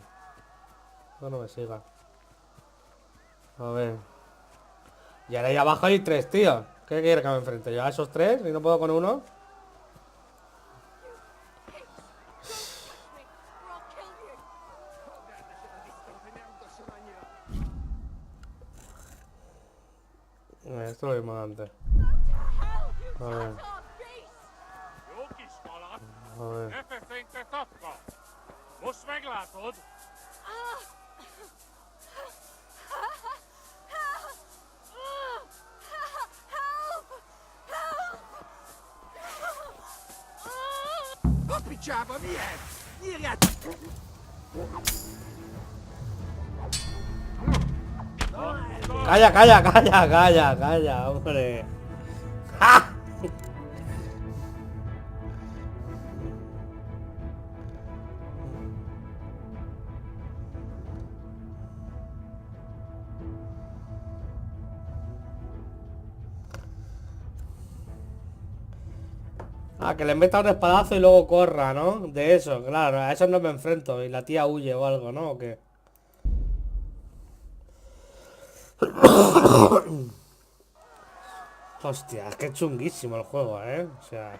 No me siga. A ver. Y ahora ahí abajo hay 3, tío. ¿Qué quiere que me enfrente yo a esos 3 y no puedo con uno? Esto lo vimos antes. A ver. A ver. Calla, calla, calla, calla, calla, hombre. ¡Ja! Ah, que le meta un espadazo y luego corra, ¿no? De eso, claro, a eso no me enfrento. Y la tía huye o algo, ¿no? ¿O qué? Hostia, es que es chunguísimo el juego, ¿eh? O sea...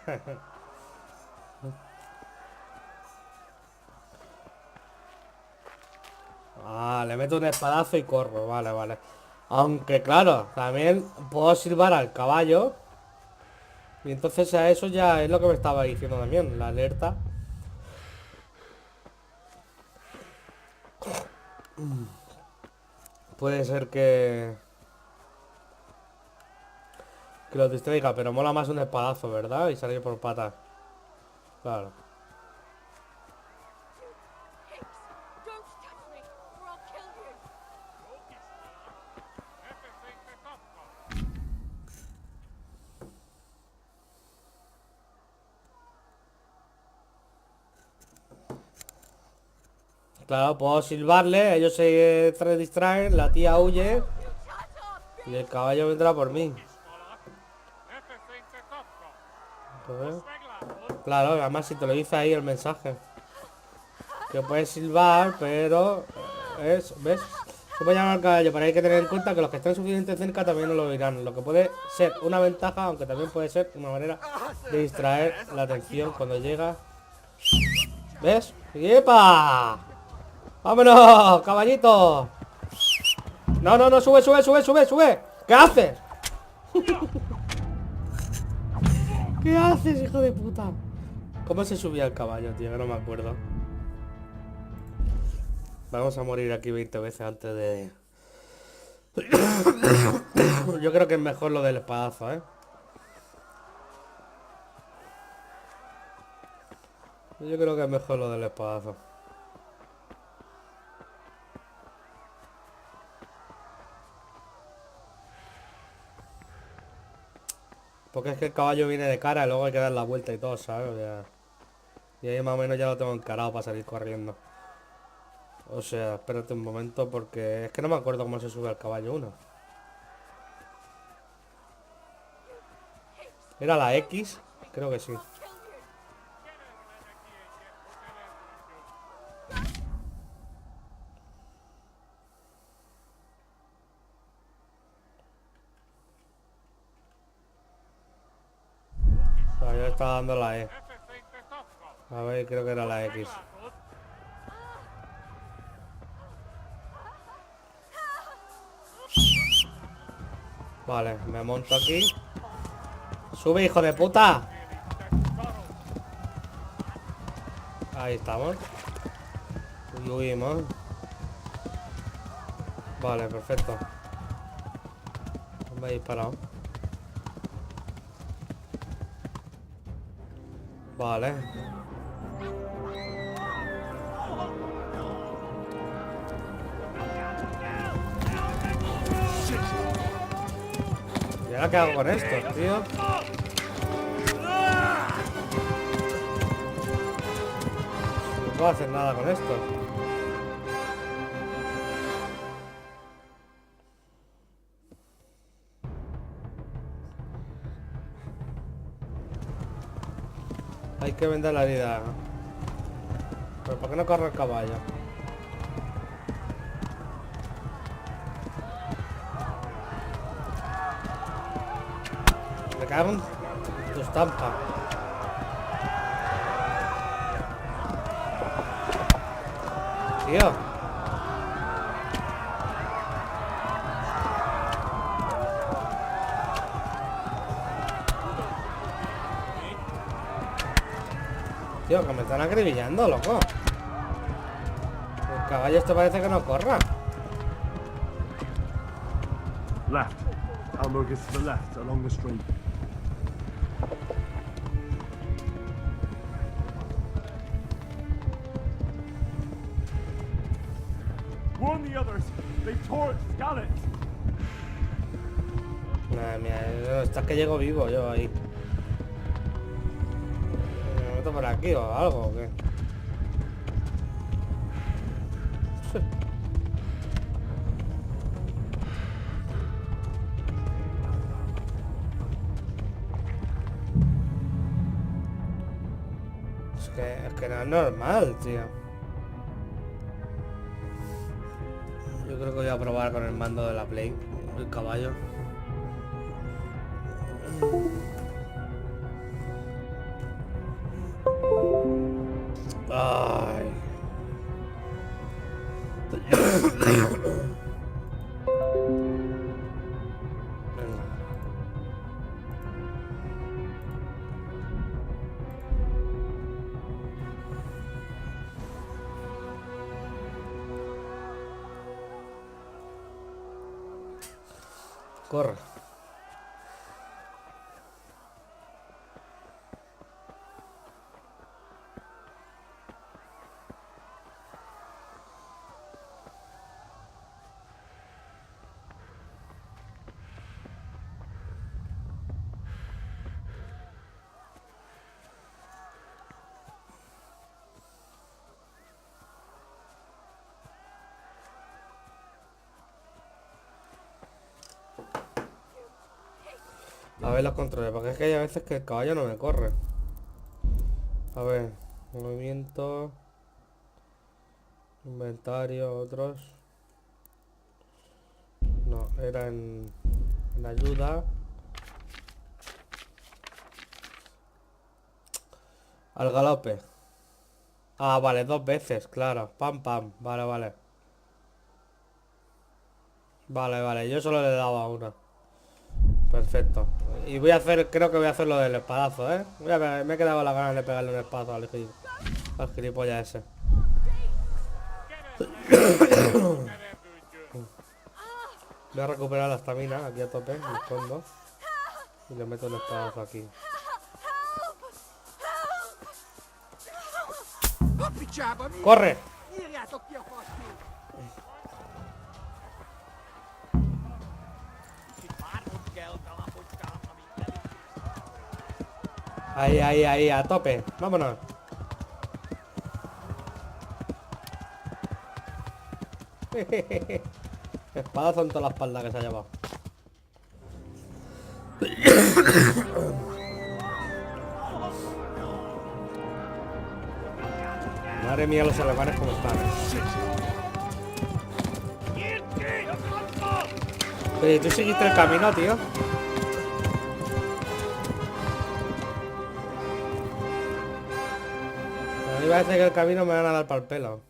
Ah, le meto un espadazo y corro, vale, vale. Aunque claro, también puedo silbar al caballo. Y entonces a eso ya es lo que me estaba diciendo también, la alerta. Puede ser que los distraiga, pero mola más un espadazo, ¿verdad? Y salir por patas. Claro. Claro, puedo silbarle, ellos se distraen, la tía huye y el caballo vendrá por mí. Entonces, claro, además si te lo dice ahí el mensaje. Que puedes silbar, pero... ¿Ves? Supo llamar al caballo, pero hay que tener en cuenta que los que estén suficientemente cerca también no lo oirán, lo que puede ser una ventaja, aunque también puede ser una manera de distraer la atención cuando llega. ¿Ves? ¡Yepa! ¡Vámonos, caballito! No, no, no, sube, sube, sube, sube, sube. ¿Qué haces? ¿Qué haces, hijo de puta? ¿Cómo se subía el caballo, tío? Que no me acuerdo. Vamos a morir aquí 20 veces antes de... Yo creo que es mejor lo del espadazo, ¿eh? Yo creo que es mejor lo del espadazo. Porque es que el caballo viene de cara y luego hay que dar la vuelta y todo, ¿sabes? O sea, y ahí más o menos ya lo tengo encarado para salir corriendo. O sea, espérate un momento porque es que no me acuerdo cómo se sube al caballo uno. ¿Era la X? Creo que sí. O sea, yo estaba dando la E. A ver, creo que era la X. Vale, me monto aquí. ¡Sube, hijo de puta! Ahí estamos. Y huimos. Vale, perfecto. Me he disparado. Vale. ¿Y ahora qué hago con esto, tío? No puedo hacer nada con esto. Hay que vender la herida. ¿Pero por qué no corre el caballo? Me cago en tu estampa. Tío. Tío, que me están acribillando, loco. El caballo este parece que no corra. Left. Talmud is to the left, along the stream. Warn the others. They tore its skelet. Madre mía, estás que llego vivo yo ahí. ¿Me meto por aquí o algo o qué? Es que no es normal, tío. Yo creo que voy a probar con el mando de la Play, el caballo. Ay. Corre. A ver los controles, porque es que hay a veces que el caballo no me corre. A ver, movimiento, inventario, otros. era en ayuda. Al galope. Ah, vale, 2 veces, claro. Pam, pam. Vale, vale. Vale, vale. Yo solo le he dado a una. Perfecto. Y voy a hacer, creo que voy a hacer lo del espadazo, ¿eh? Me he quedado con las ganas de pegarle un espadazo al gilipollas ese. Voy a recuperar la estamina aquí a tope, en el fondo. Y le meto un espadazo aquí. ¡Corre! Ahí, ahí, ahí, a tope. Vámonos. Espadazo en toda la espalda que se ha llevado. Madre mía, los alemanes como están, Oye, ¿tú seguiste el camino, tío? A mí parece que el camino me van a dar para el pelo.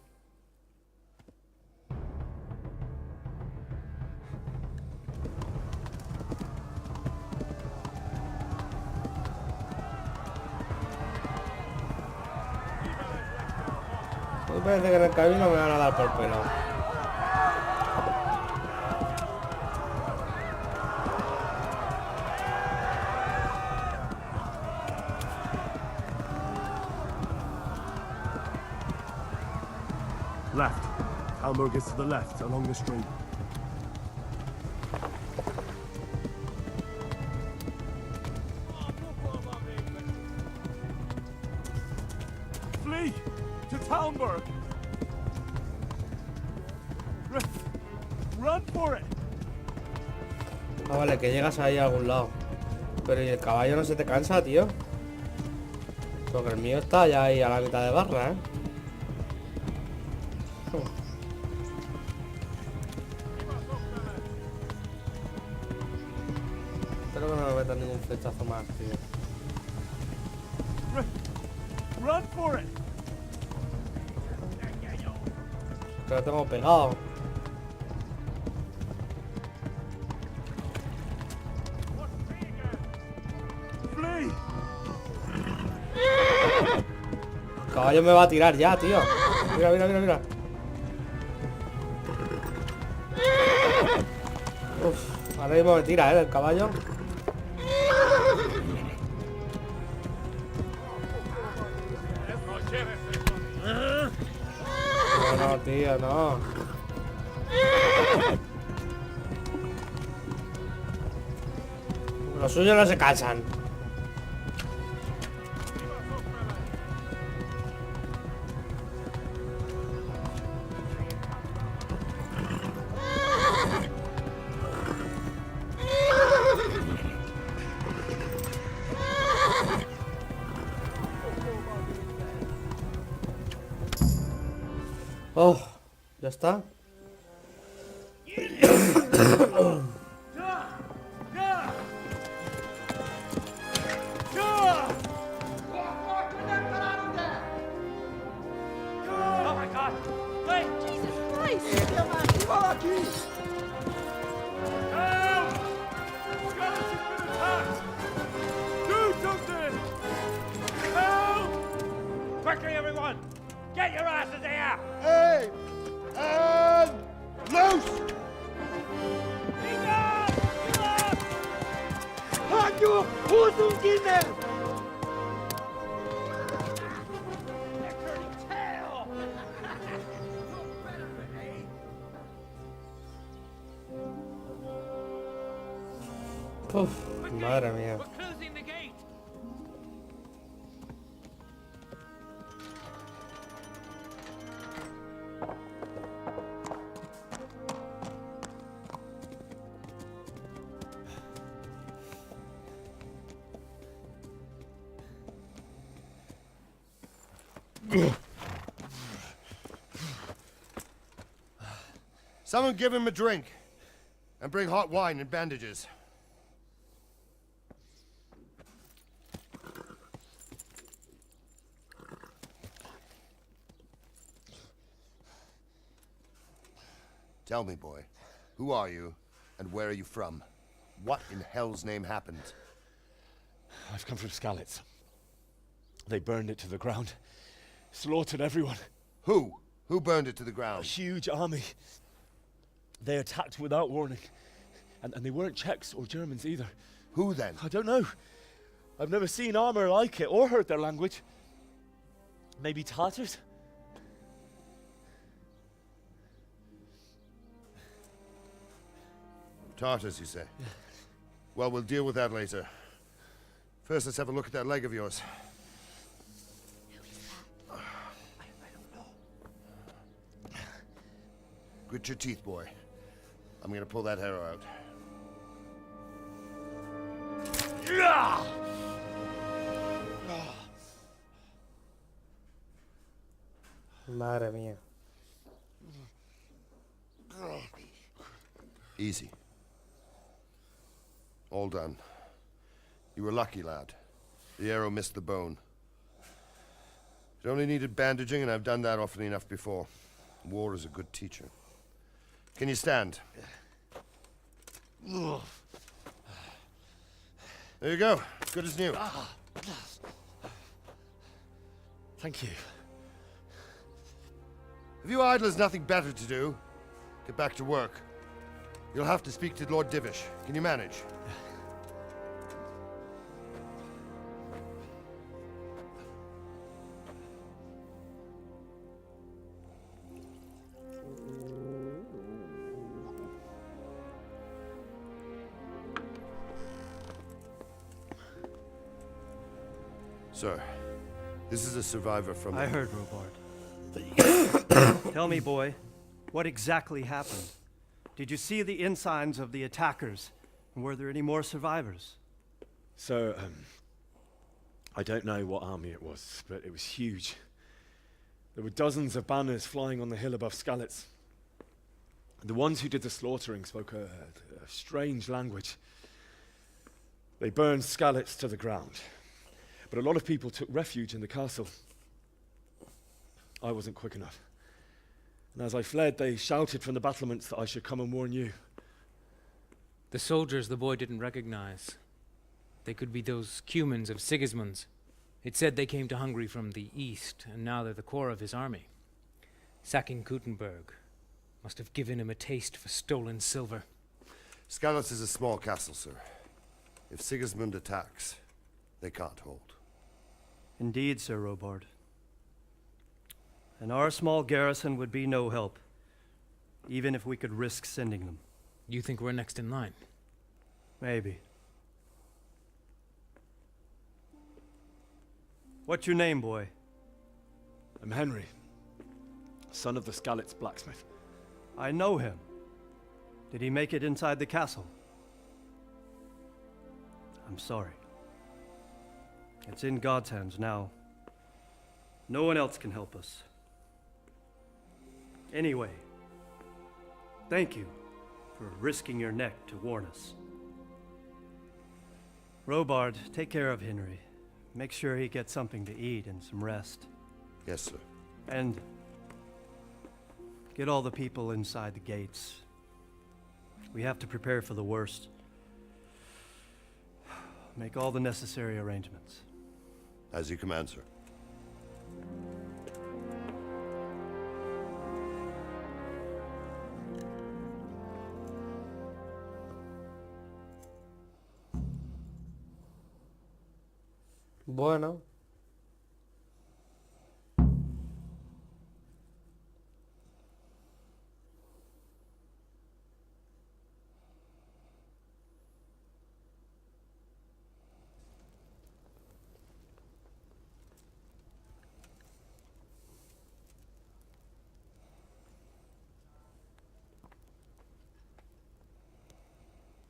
A mí parece que en el camino me van a dar por el pelo. Left. Almog is to the left, along the stream. Flee to Talmberg. Run for it. Ah, vale, que llegas ahí a algún lado. Pero ¿y el caballo no se te cansa, tío? Porque el mío está ya ahí a la mitad de barra, ¿eh? Espero que no me metan ningún flechazo más, tío. Run for it. Que lo tengo pegado. El caballo me va a tirar ya, tío. Mira, mira, mira, mira. Uf, ahora mismo me tira, el caballo. No, tío, no. Los suyos no se cansan. Oh, ya está. Oh my God! Wait! Jesus Christ! Help! Scottish has been attacked! Do something! Help! Quickly, everyone! Get your asses here! Hey! And loose! Hanyo! Who's in there? Uf, madre mía. Someone give him a drink. And bring hot wine and bandages. Tell me, boy, who are you, and where are you from? What in hell's name happened? I've come from Skalitz. They burned it to the ground. Slaughtered everyone. Who? Who burned it to the ground? A huge army. They attacked without warning. And they weren't Czechs or Germans either. Who then? I don't know. I've never seen armor like it or heard their language. Maybe Tatars? Tartars, you say? Yeah. Well, we'll deal with that later. First, let's have a look at that leg of yours. I don't know. Grit your teeth, boy. I'm gonna pull that arrow out. Madre mía. Easy. All done. You were lucky, lad. The arrow missed the bone. It only needed bandaging, and I've done that often enough before. War is a good teacher. Can you stand? There you go. Good as new. Thank you. If you idlers nothing better to do, get back to work. You'll have to speak to Lord Divish. Can you manage? Sir, this is a survivor from... I heard, Robard. Tell me, boy, what exactly happened? Did you see the ensigns of the attackers? And were there any more survivors? So, I don't know what army it was, but it was huge. There were dozens of banners flying on the hill above Skalitz. The ones who did the slaughtering spoke a strange language. They burned Skalitz to the ground. But a lot of people took refuge in the castle. I wasn't quick enough. And as I fled, they shouted from the battlements that I should come and warn you. The soldiers the boy didn't recognize. They could be those Cumans of Sigismund's. It said they came to Hungary from the east, and now they're the core of his army. Sacking Gutenberg must have given him a taste for stolen silver. Skalitz is a small castle, sir. If Sigismund attacks, they can't hold. Indeed, Sir Robard. And our small garrison would be no help, even if we could risk sending them. You think we're next in line? Maybe. What's your name, boy? I'm Henry, son of the Skalitz blacksmith. I know him. Did he make it inside the castle? I'm sorry. It's in God's hands now. No one else can help us. Anyway, thank you for risking your neck to warn us. Robard, take care of Henry. Make sure he gets something to eat and some rest. Yes, sir. And get all the people inside the gates. We have to prepare for the worst. Make all the necessary arrangements. As you command, sir. Bueno.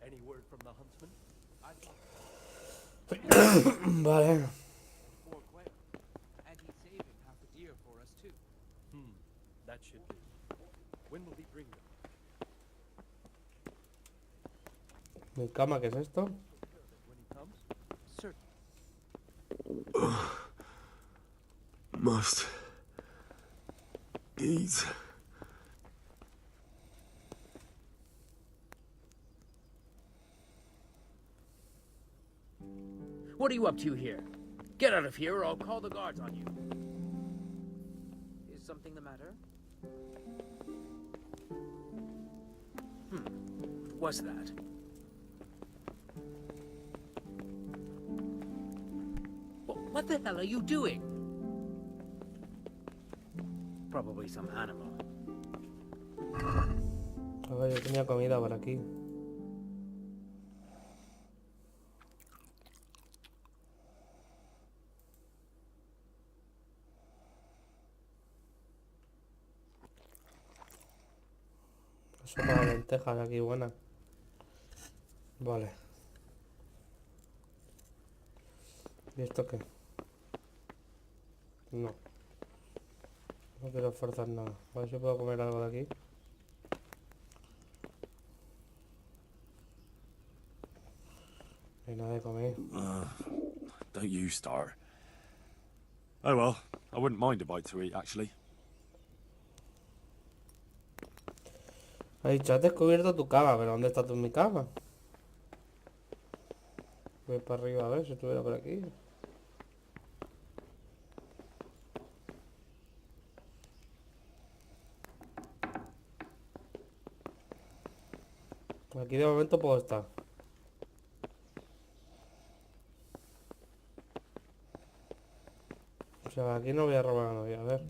Any word from the huntsman? Vale. And he's saving half a deer for us too. That should be. When will he bring them? Mi cama, ¿qué es esto? Must eat. What are you up to here? Get out of here or I'll call the guards on you. Is something the matter? What's that? What the hell are you doing? Probably some animal. A ver, yo tenía comida por aquí. Sopa de lentejas aquí buena. Vale. ¿Y esto qué? No. No quiero forzar nada. A ver si puedo comer algo de aquí. No hay nada de comer. Don't you start. Oh well, I wouldn't mind a bite to eat, actually. Ha dicho, has descubierto tu cama, pero ¿dónde está mi cama? Voy para arriba a ver si estuviera por aquí. Aquí de momento puedo estar. O sea, aquí no voy a robar a nadie. A ver,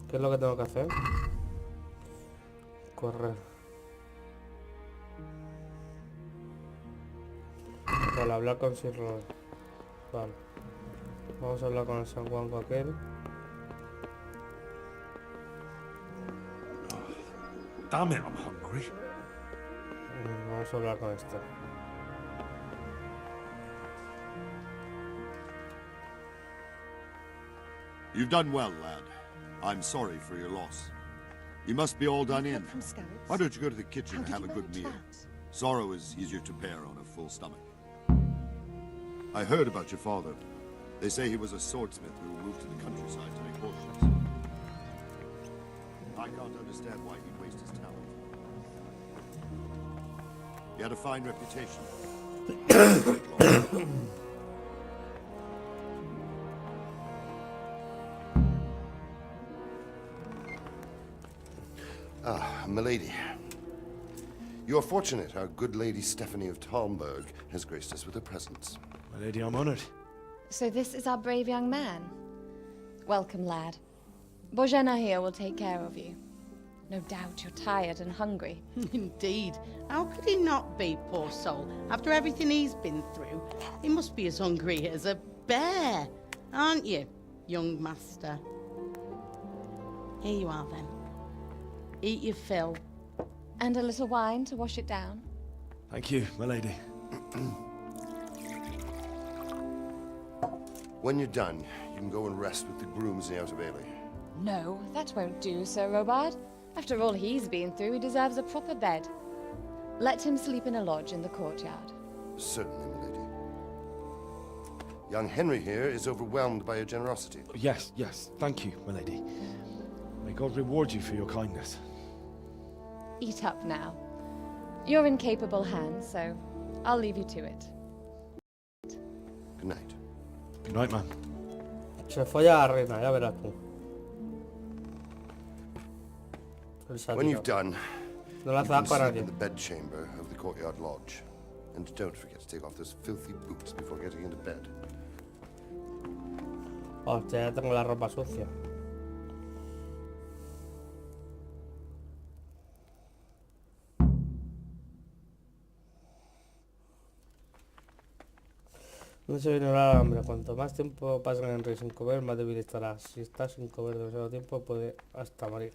¿qué es lo que tengo que hacer? Correr. Vale, hablar con Sir Robert. Vale. Vamos a hablar con el San Juanco aquel. Damn it, I'm hungry. Vamos a hablar con este. You've done well, lad. I'm sorry for your loss. You must be all done in. Why don't you go to the kitchen and have a good meal? Sorrow is easier to bear on a full stomach. I heard about your father. They say he was a swordsmith who moved to the countryside to make horseshoes. I can't understand why he'd waste his talent. He had a fine reputation. Ah, milady. You are fortunate our good lady Stephanie of Talmberg has graced us with her presence. My lady, I'm honored. So this is our brave young man. Welcome, lad. Bojena here will take care of you. No doubt you're tired and hungry. Indeed. How could he not be, poor soul? After everything he's been through, he must be as hungry as a bear, aren't you, young master? Here you are, then. Eat your fill. And a little wine to wash it down. Thank you, my lady. When you're done, you can go and rest with the grooms in the Outer Bailey. No, that won't do, Sir Robard. After all he's been through, he deserves a proper bed. Let him sleep in a lodge in the courtyard. Certainly, milady. Young Henry here is overwhelmed by your generosity. Yes, yes. Thank you, my lady. May God reward you for your kindness. Eat up now. You're in capable hands, so I'll leave you to it. Good night. Good night, man. Se folla a la reina, ya verás tú. When you've done, No la you can haces para sleep nadie. in the bedchamber of the courtyard lodge. And don't forget to take off those filthy boots before getting into bed. Hostia, ya tengo la ropa sucia. No se viene el hambre. Cuanto más tiempo pasa en Henry sin comer, más débil estará. Si está sin comer demasiado tiempo, puede hasta morir.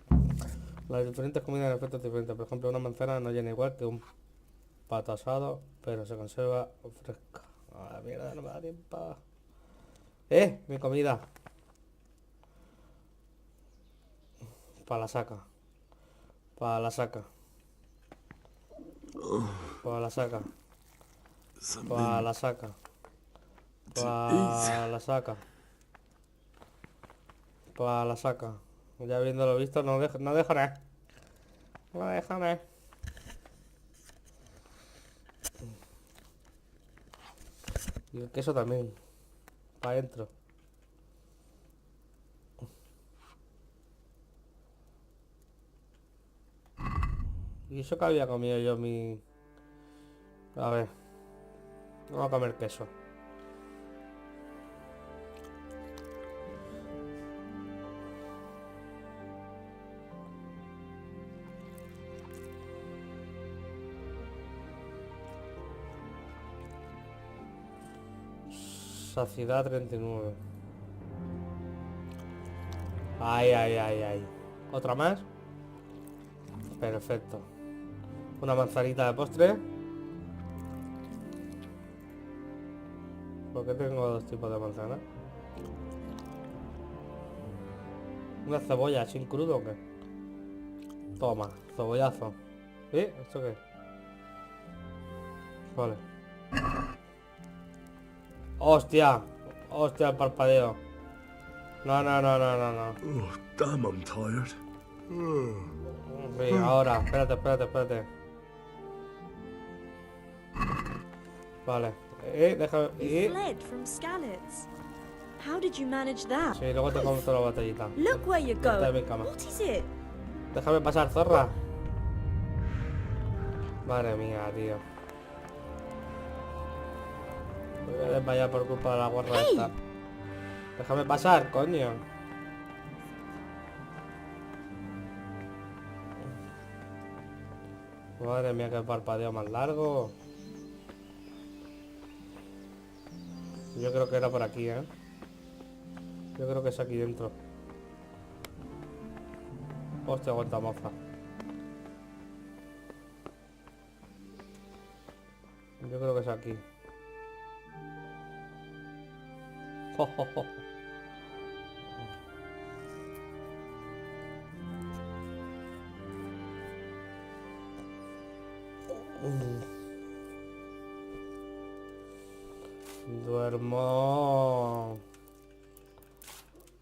Las diferentes comidas tienen efectos diferentes. Por ejemplo, una manzana no llena igual que un pato asado, pero se conserva fresca. A la mierda, no me da tiempo. Mi comida. Para la saca. Para la saca. Para la saca. Pues la saca. Pues la saca. Pues la saca. Ya viéndolo visto, no dejaré. No dejaré. Y el queso también. Para adentro. Y eso que había comido yo mi... A ver. Vamos a comer queso. Saciedad 39. Ay. ¿Otra más? Perfecto. Una manzanita de postre. ¿Por qué tengo dos tipos de manzana? ¿Una cebolla sin crudo o qué? Toma, cebollazo. ¿Eh? ¿Esto qué? Vale. ¡Hostia! ¡Hostia, el parpadeo! No. Oh, damn, I'm tired. Sí, ahora, espérate. Vale. Déjame. You fled from Skalitz. How did you manage that? Sí, luego te compro la botellita. Look where you Está en mi go. cama. What is it? Déjame pasar, zorra. Madre mía, tío. Me voy a desmayar por culpa de la guarra esta. Déjame pasar, coño. Madre mía, qué parpadeo más largo. Yo creo que era por aquí, ¿eh? Yo creo que es aquí dentro. Hostia, aguanta moza. Yo creo que es aquí. Duermo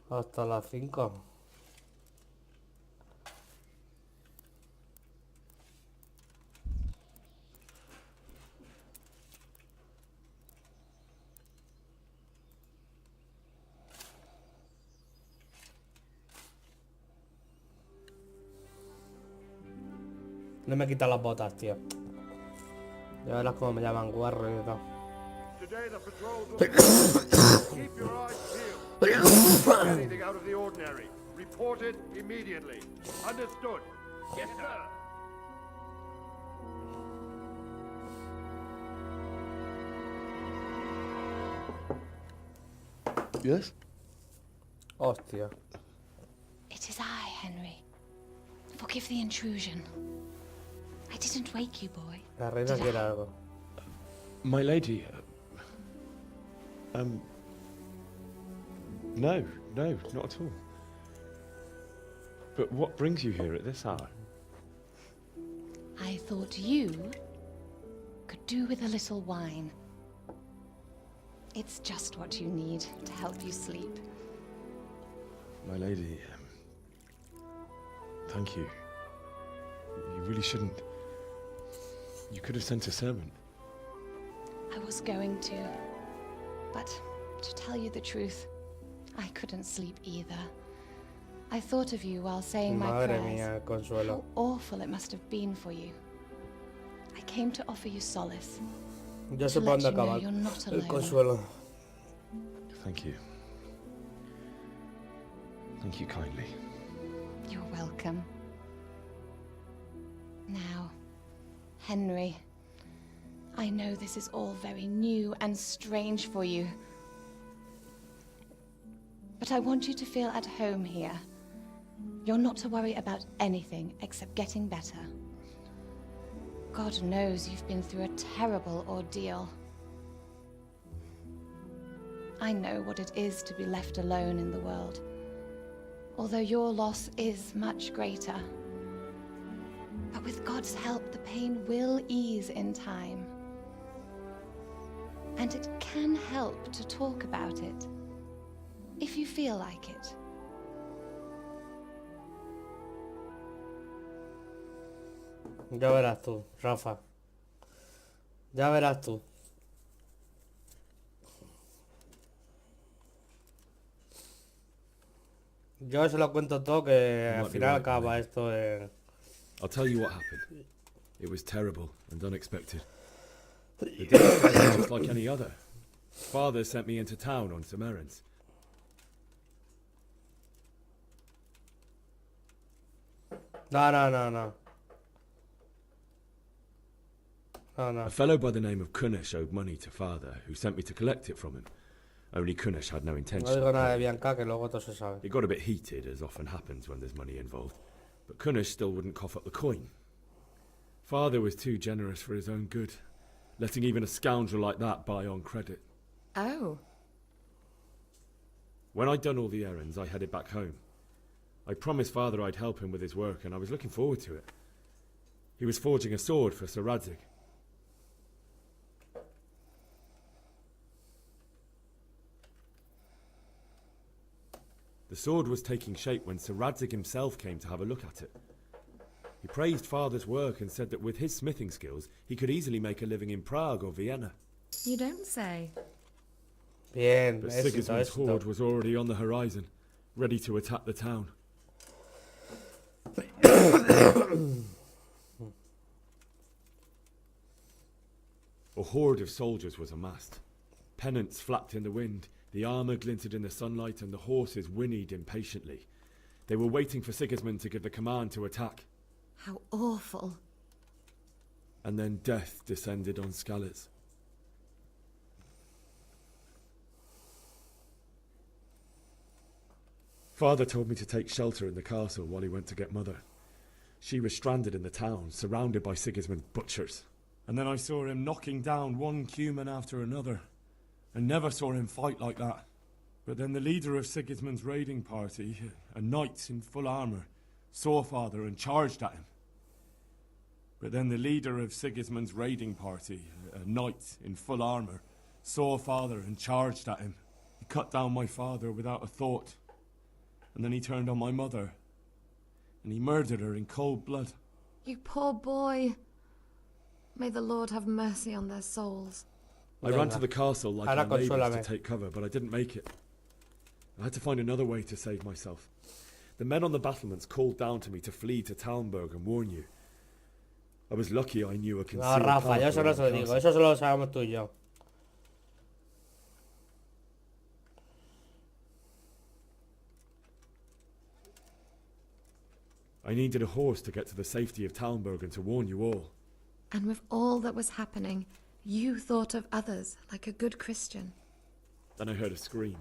hasta las 5. No me quitan las botas, tío. Ya verás cómo me llaman guarro y todo. Today the patrols will keep your eyes peeled. Anything out of the ordinary, report it immediately. Understood? Yes, sir. Yes? Hostia. It is I, Henry. Forgive the intrusion. I didn't wake you, boy. La reina quiere algo. My lady, no, not at all. But what brings you here at this hour? I thought you could do with a little wine. It's just what you need to help you sleep. My lady, thank you. You really shouldn't. You could have sent a servant. I was going to, but to tell you the truth, I couldn't sleep either. I thought of you while saying my Madre prayers. mía, Consuelo. How awful it must have been for you. I came to offer you solace. Ya to sé let para dónde you know acabar. you're not El alone. Consuelo. Thank you. Thank you kindly. You're welcome. Now, Henry, I know this is all very new and strange for you. But I want you to feel at home here. You're not to worry about anything except getting better. God knows you've been through a terrible ordeal. I know what it is to be left alone in the world, although your loss is much greater. But with God's help, the pain will ease in time. And it can help to talk about it, if you feel like it. Ya verás tú, Rafa. Ya verás tú. Yo se lo cuento todo que al final acaba esto en... I'll tell you what happened. It was terrible and unexpected. The day was just like any other. Father sent me into town on some errands. No. A fellow by the name of Kunish owed money to Father, who sent me to collect it from him. Only Kunish had no intention. No digo nada de Bianca, que luego todo se sabe. It got a bit heated, as often happens when there's money involved. But Kunish still wouldn't cough up the coin. Father was too generous for his own good, letting even a scoundrel like that buy on credit. Oh. When I'd done all the errands, I headed back home. I promised Father I'd help him with his work, and I was looking forward to it. He was forging a sword for Sir Radzig. The sword was taking shape when Sir Radzig himself came to have a look at it. He praised Father's work and said that with his smithing skills, he could easily make a living in Prague or Vienna. You don't say. Bien, but Sigismund's horde was already on the horizon, ready to attack the town. A horde of soldiers was amassed. Pennants flapped in the wind, the armour glinted in the sunlight, and the horses whinnied impatiently. They were waiting for Sigismund to give the command to attack. How awful. And then death descended on Skalitz. Father told me to take shelter in the castle while he went to get Mother. She was stranded in the town, surrounded by Sigismund's butchers. And then I saw him knocking down one Cuman after another. I never saw him fight like that. But then the leader of Sigismund's raiding party, a knight in full armour, saw Father and charged at him. But then the leader of Sigismund's raiding party, a knight in full armour, saw Father and charged at him. He cut down my father without a thought. And then he turned on my mother. And he murdered her in cold blood. You poor boy. May the Lord have mercy on their souls. I ran to the castle like my neighbours to take cover, but I didn't make it. I had to find another way to save myself. The men on the battlements called down to me to flee to Talmberg and warn you. I was lucky I knew a concealed No, Rafa, yo eso no se lo digo, eso solo lo sabemos tú y yo. I needed a horse to get to the safety of Talmberg and to warn you all. And with all that was happening, you thought of others like a good Christian. Then I heard a scream.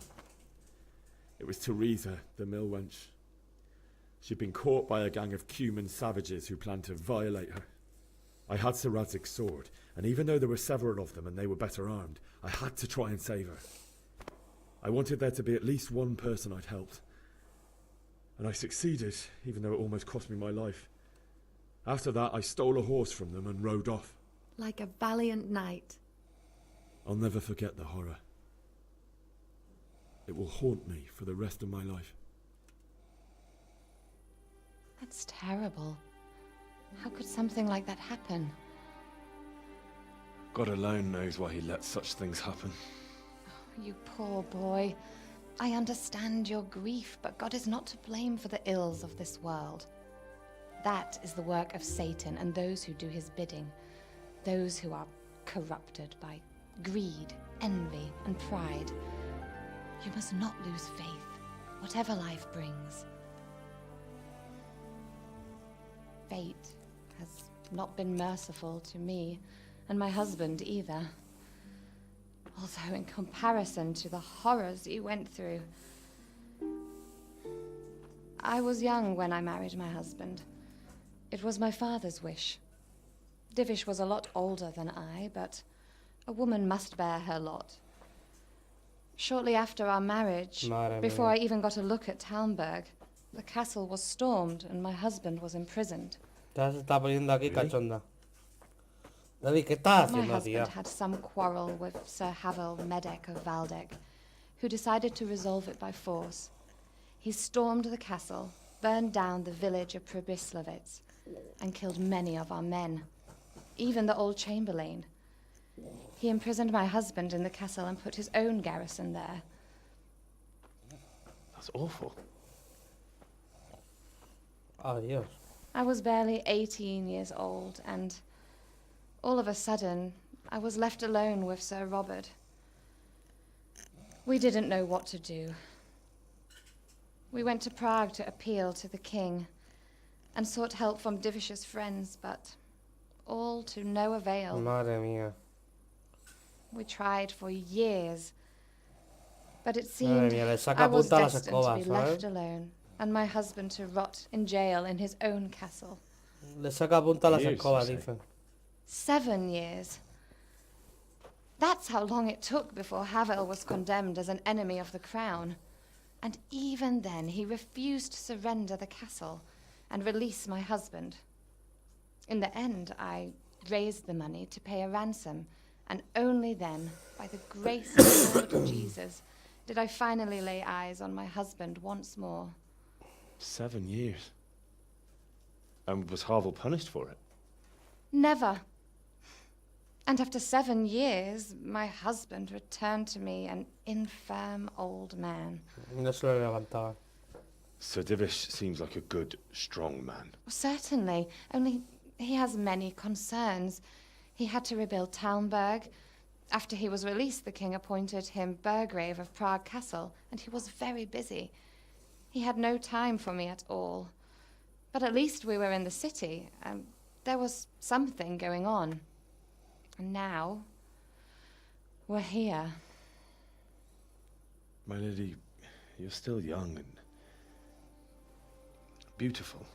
It was Teresa, the mill wench. She'd been caught by a gang of Cuman savages who planned to violate her. I had Sir Radzig's sword, and even though there were several of them and they were better armed, I had to try and save her. I wanted there to be at least one person I'd helped. And I succeeded, even though it almost cost me my life. After that, I stole a horse from them and rode off. Like a valiant knight. I'll never forget the horror. It will haunt me for the rest of my life. That's terrible. How could something like that happen? God alone knows why he lets such things happen. Oh, you poor boy. I understand your grief, but God is not to blame for the ills of this world. That is the work of Satan and those who do his bidding. Those who are corrupted by greed, envy, and pride. You must not lose faith, whatever life brings. Fate has not been merciful to me, and my husband either. Although in comparison to the horrors you went through. I was young when I married my husband. It was my father's wish. Divish was a lot older than I, but a woman must bear her lot. Shortly after our marriage, before I even got a look at Talmberg, the castle was stormed and my husband was imprisoned. Ya se está poniendo aquí cachonda. David, ¿qué estás My haciendo, husband tía? had some quarrel with Sir Havel Medek of Valdek, who decided to resolve it by force. He stormed the castle, burned down the village of Probislavitz, and killed many of our men, even the old chamberlain. He imprisoned my husband in the castle and put his own garrison there. That's awful. Oh, Dios. I was barely 18 years old, and all of a sudden, I was left alone with Sir Robert. We didn't know what to do. We went to Prague to appeal to the king and sought help from Divish's friends, but all to no avail. Madre mía. We tried for years, but it Madre seemed mía, le saca I was punta a las destined to escobas, be left ¿sabes? alone, and my husband to rot in jail in his own castle. Le saca punta a las Years, escobas, you say? dicen. 7 years. That's how long it took before Havel was condemned as an enemy of the crown. And even then, he refused to surrender the castle and release my husband. In the end, I raised the money to pay a ransom, and only then, by the grace of the Lord Jesus, did I finally lay eyes on my husband once more. 7 years. And was Havel punished for it? Never. And after 7 years, my husband returned to me an infirm old man. No se lo levantaba. Sir Divish seems like a good, strong man. Certainly, only he has many concerns. He had to rebuild Talmberg. After he was released, the king appointed him Burgrave of Prague Castle, and he was very busy. He had no time for me at all. But at least we were in the city, and there was something going on. And now, we're here. My lady, you're still young and beautiful.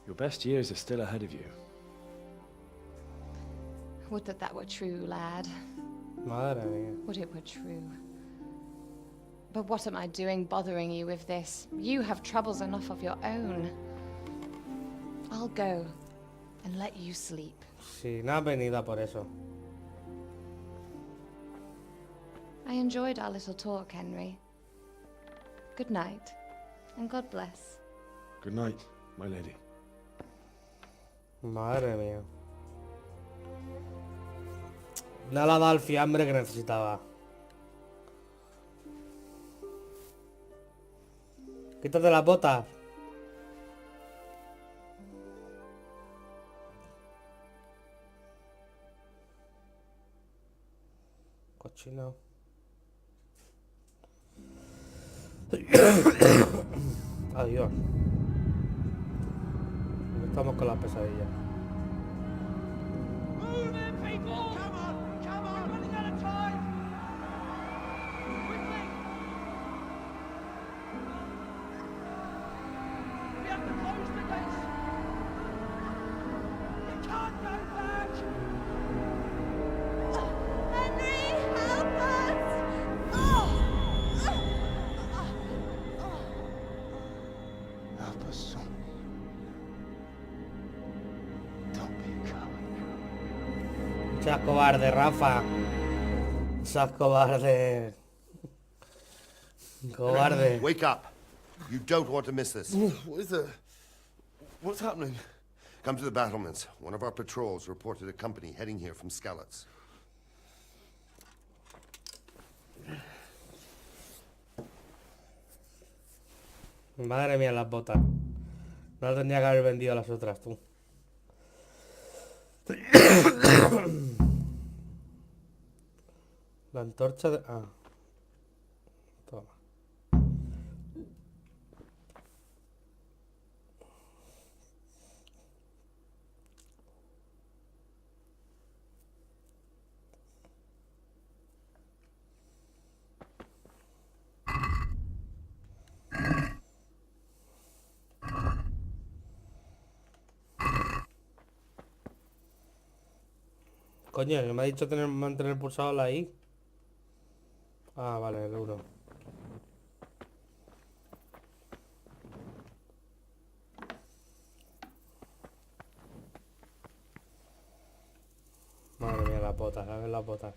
Your best years are still ahead of you. Would that that were true, lad. Madre mía. Would it were true. But what am I doing bothering you with this? You have troubles enough of your own. I'll go and let you sleep. Sí, nada venida por eso. I enjoyed our little talk, Henry. Good night, and God bless. Good night, my lady. Madre mía. No le ha dado el fiambre que necesitaba. Quítate las botas. Cochino. Adiós. Estamos con las pesadillas. Move it, people! Come on! Come on! We're running out of time! Quickly! We have to close the gates! You can't go back! Henry, help us! Help us, son. Don't be a coward. Seas cobarde, Rafa. Seas cobarde. Cobarde. Wake up. You don't want to miss this. What is it? What's happening? Come to the battlements. One of our patrols reported a company heading here from Skalitz. Madre mía, las botas. No tendría que haber vendido las otras, tú. La antorcha de... Ah. Toma. Coño, que me ha dicho mantener pulsado la I. Ah, vale, el 1. las botas, a ver las botas.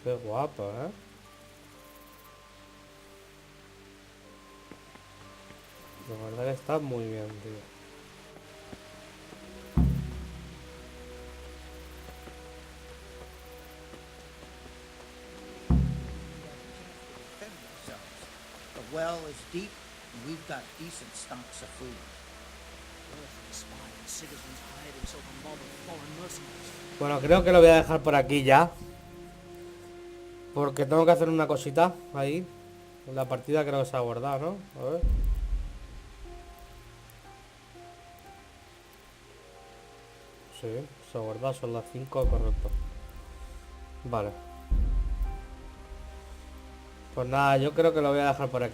Qué guapo, ¿eh? La verdad que está muy bien, tío. The well is deep, and we've got decent stocks of food. Bueno, creo que lo voy a dejar por aquí ya. Porque tengo que hacer una cosita ahí. La partida creo que se ha guardado, ¿no? A ver. Sí, se ha guardado, son las 5, correcto. Vale. Pues nada, yo creo que lo voy a dejar por aquí.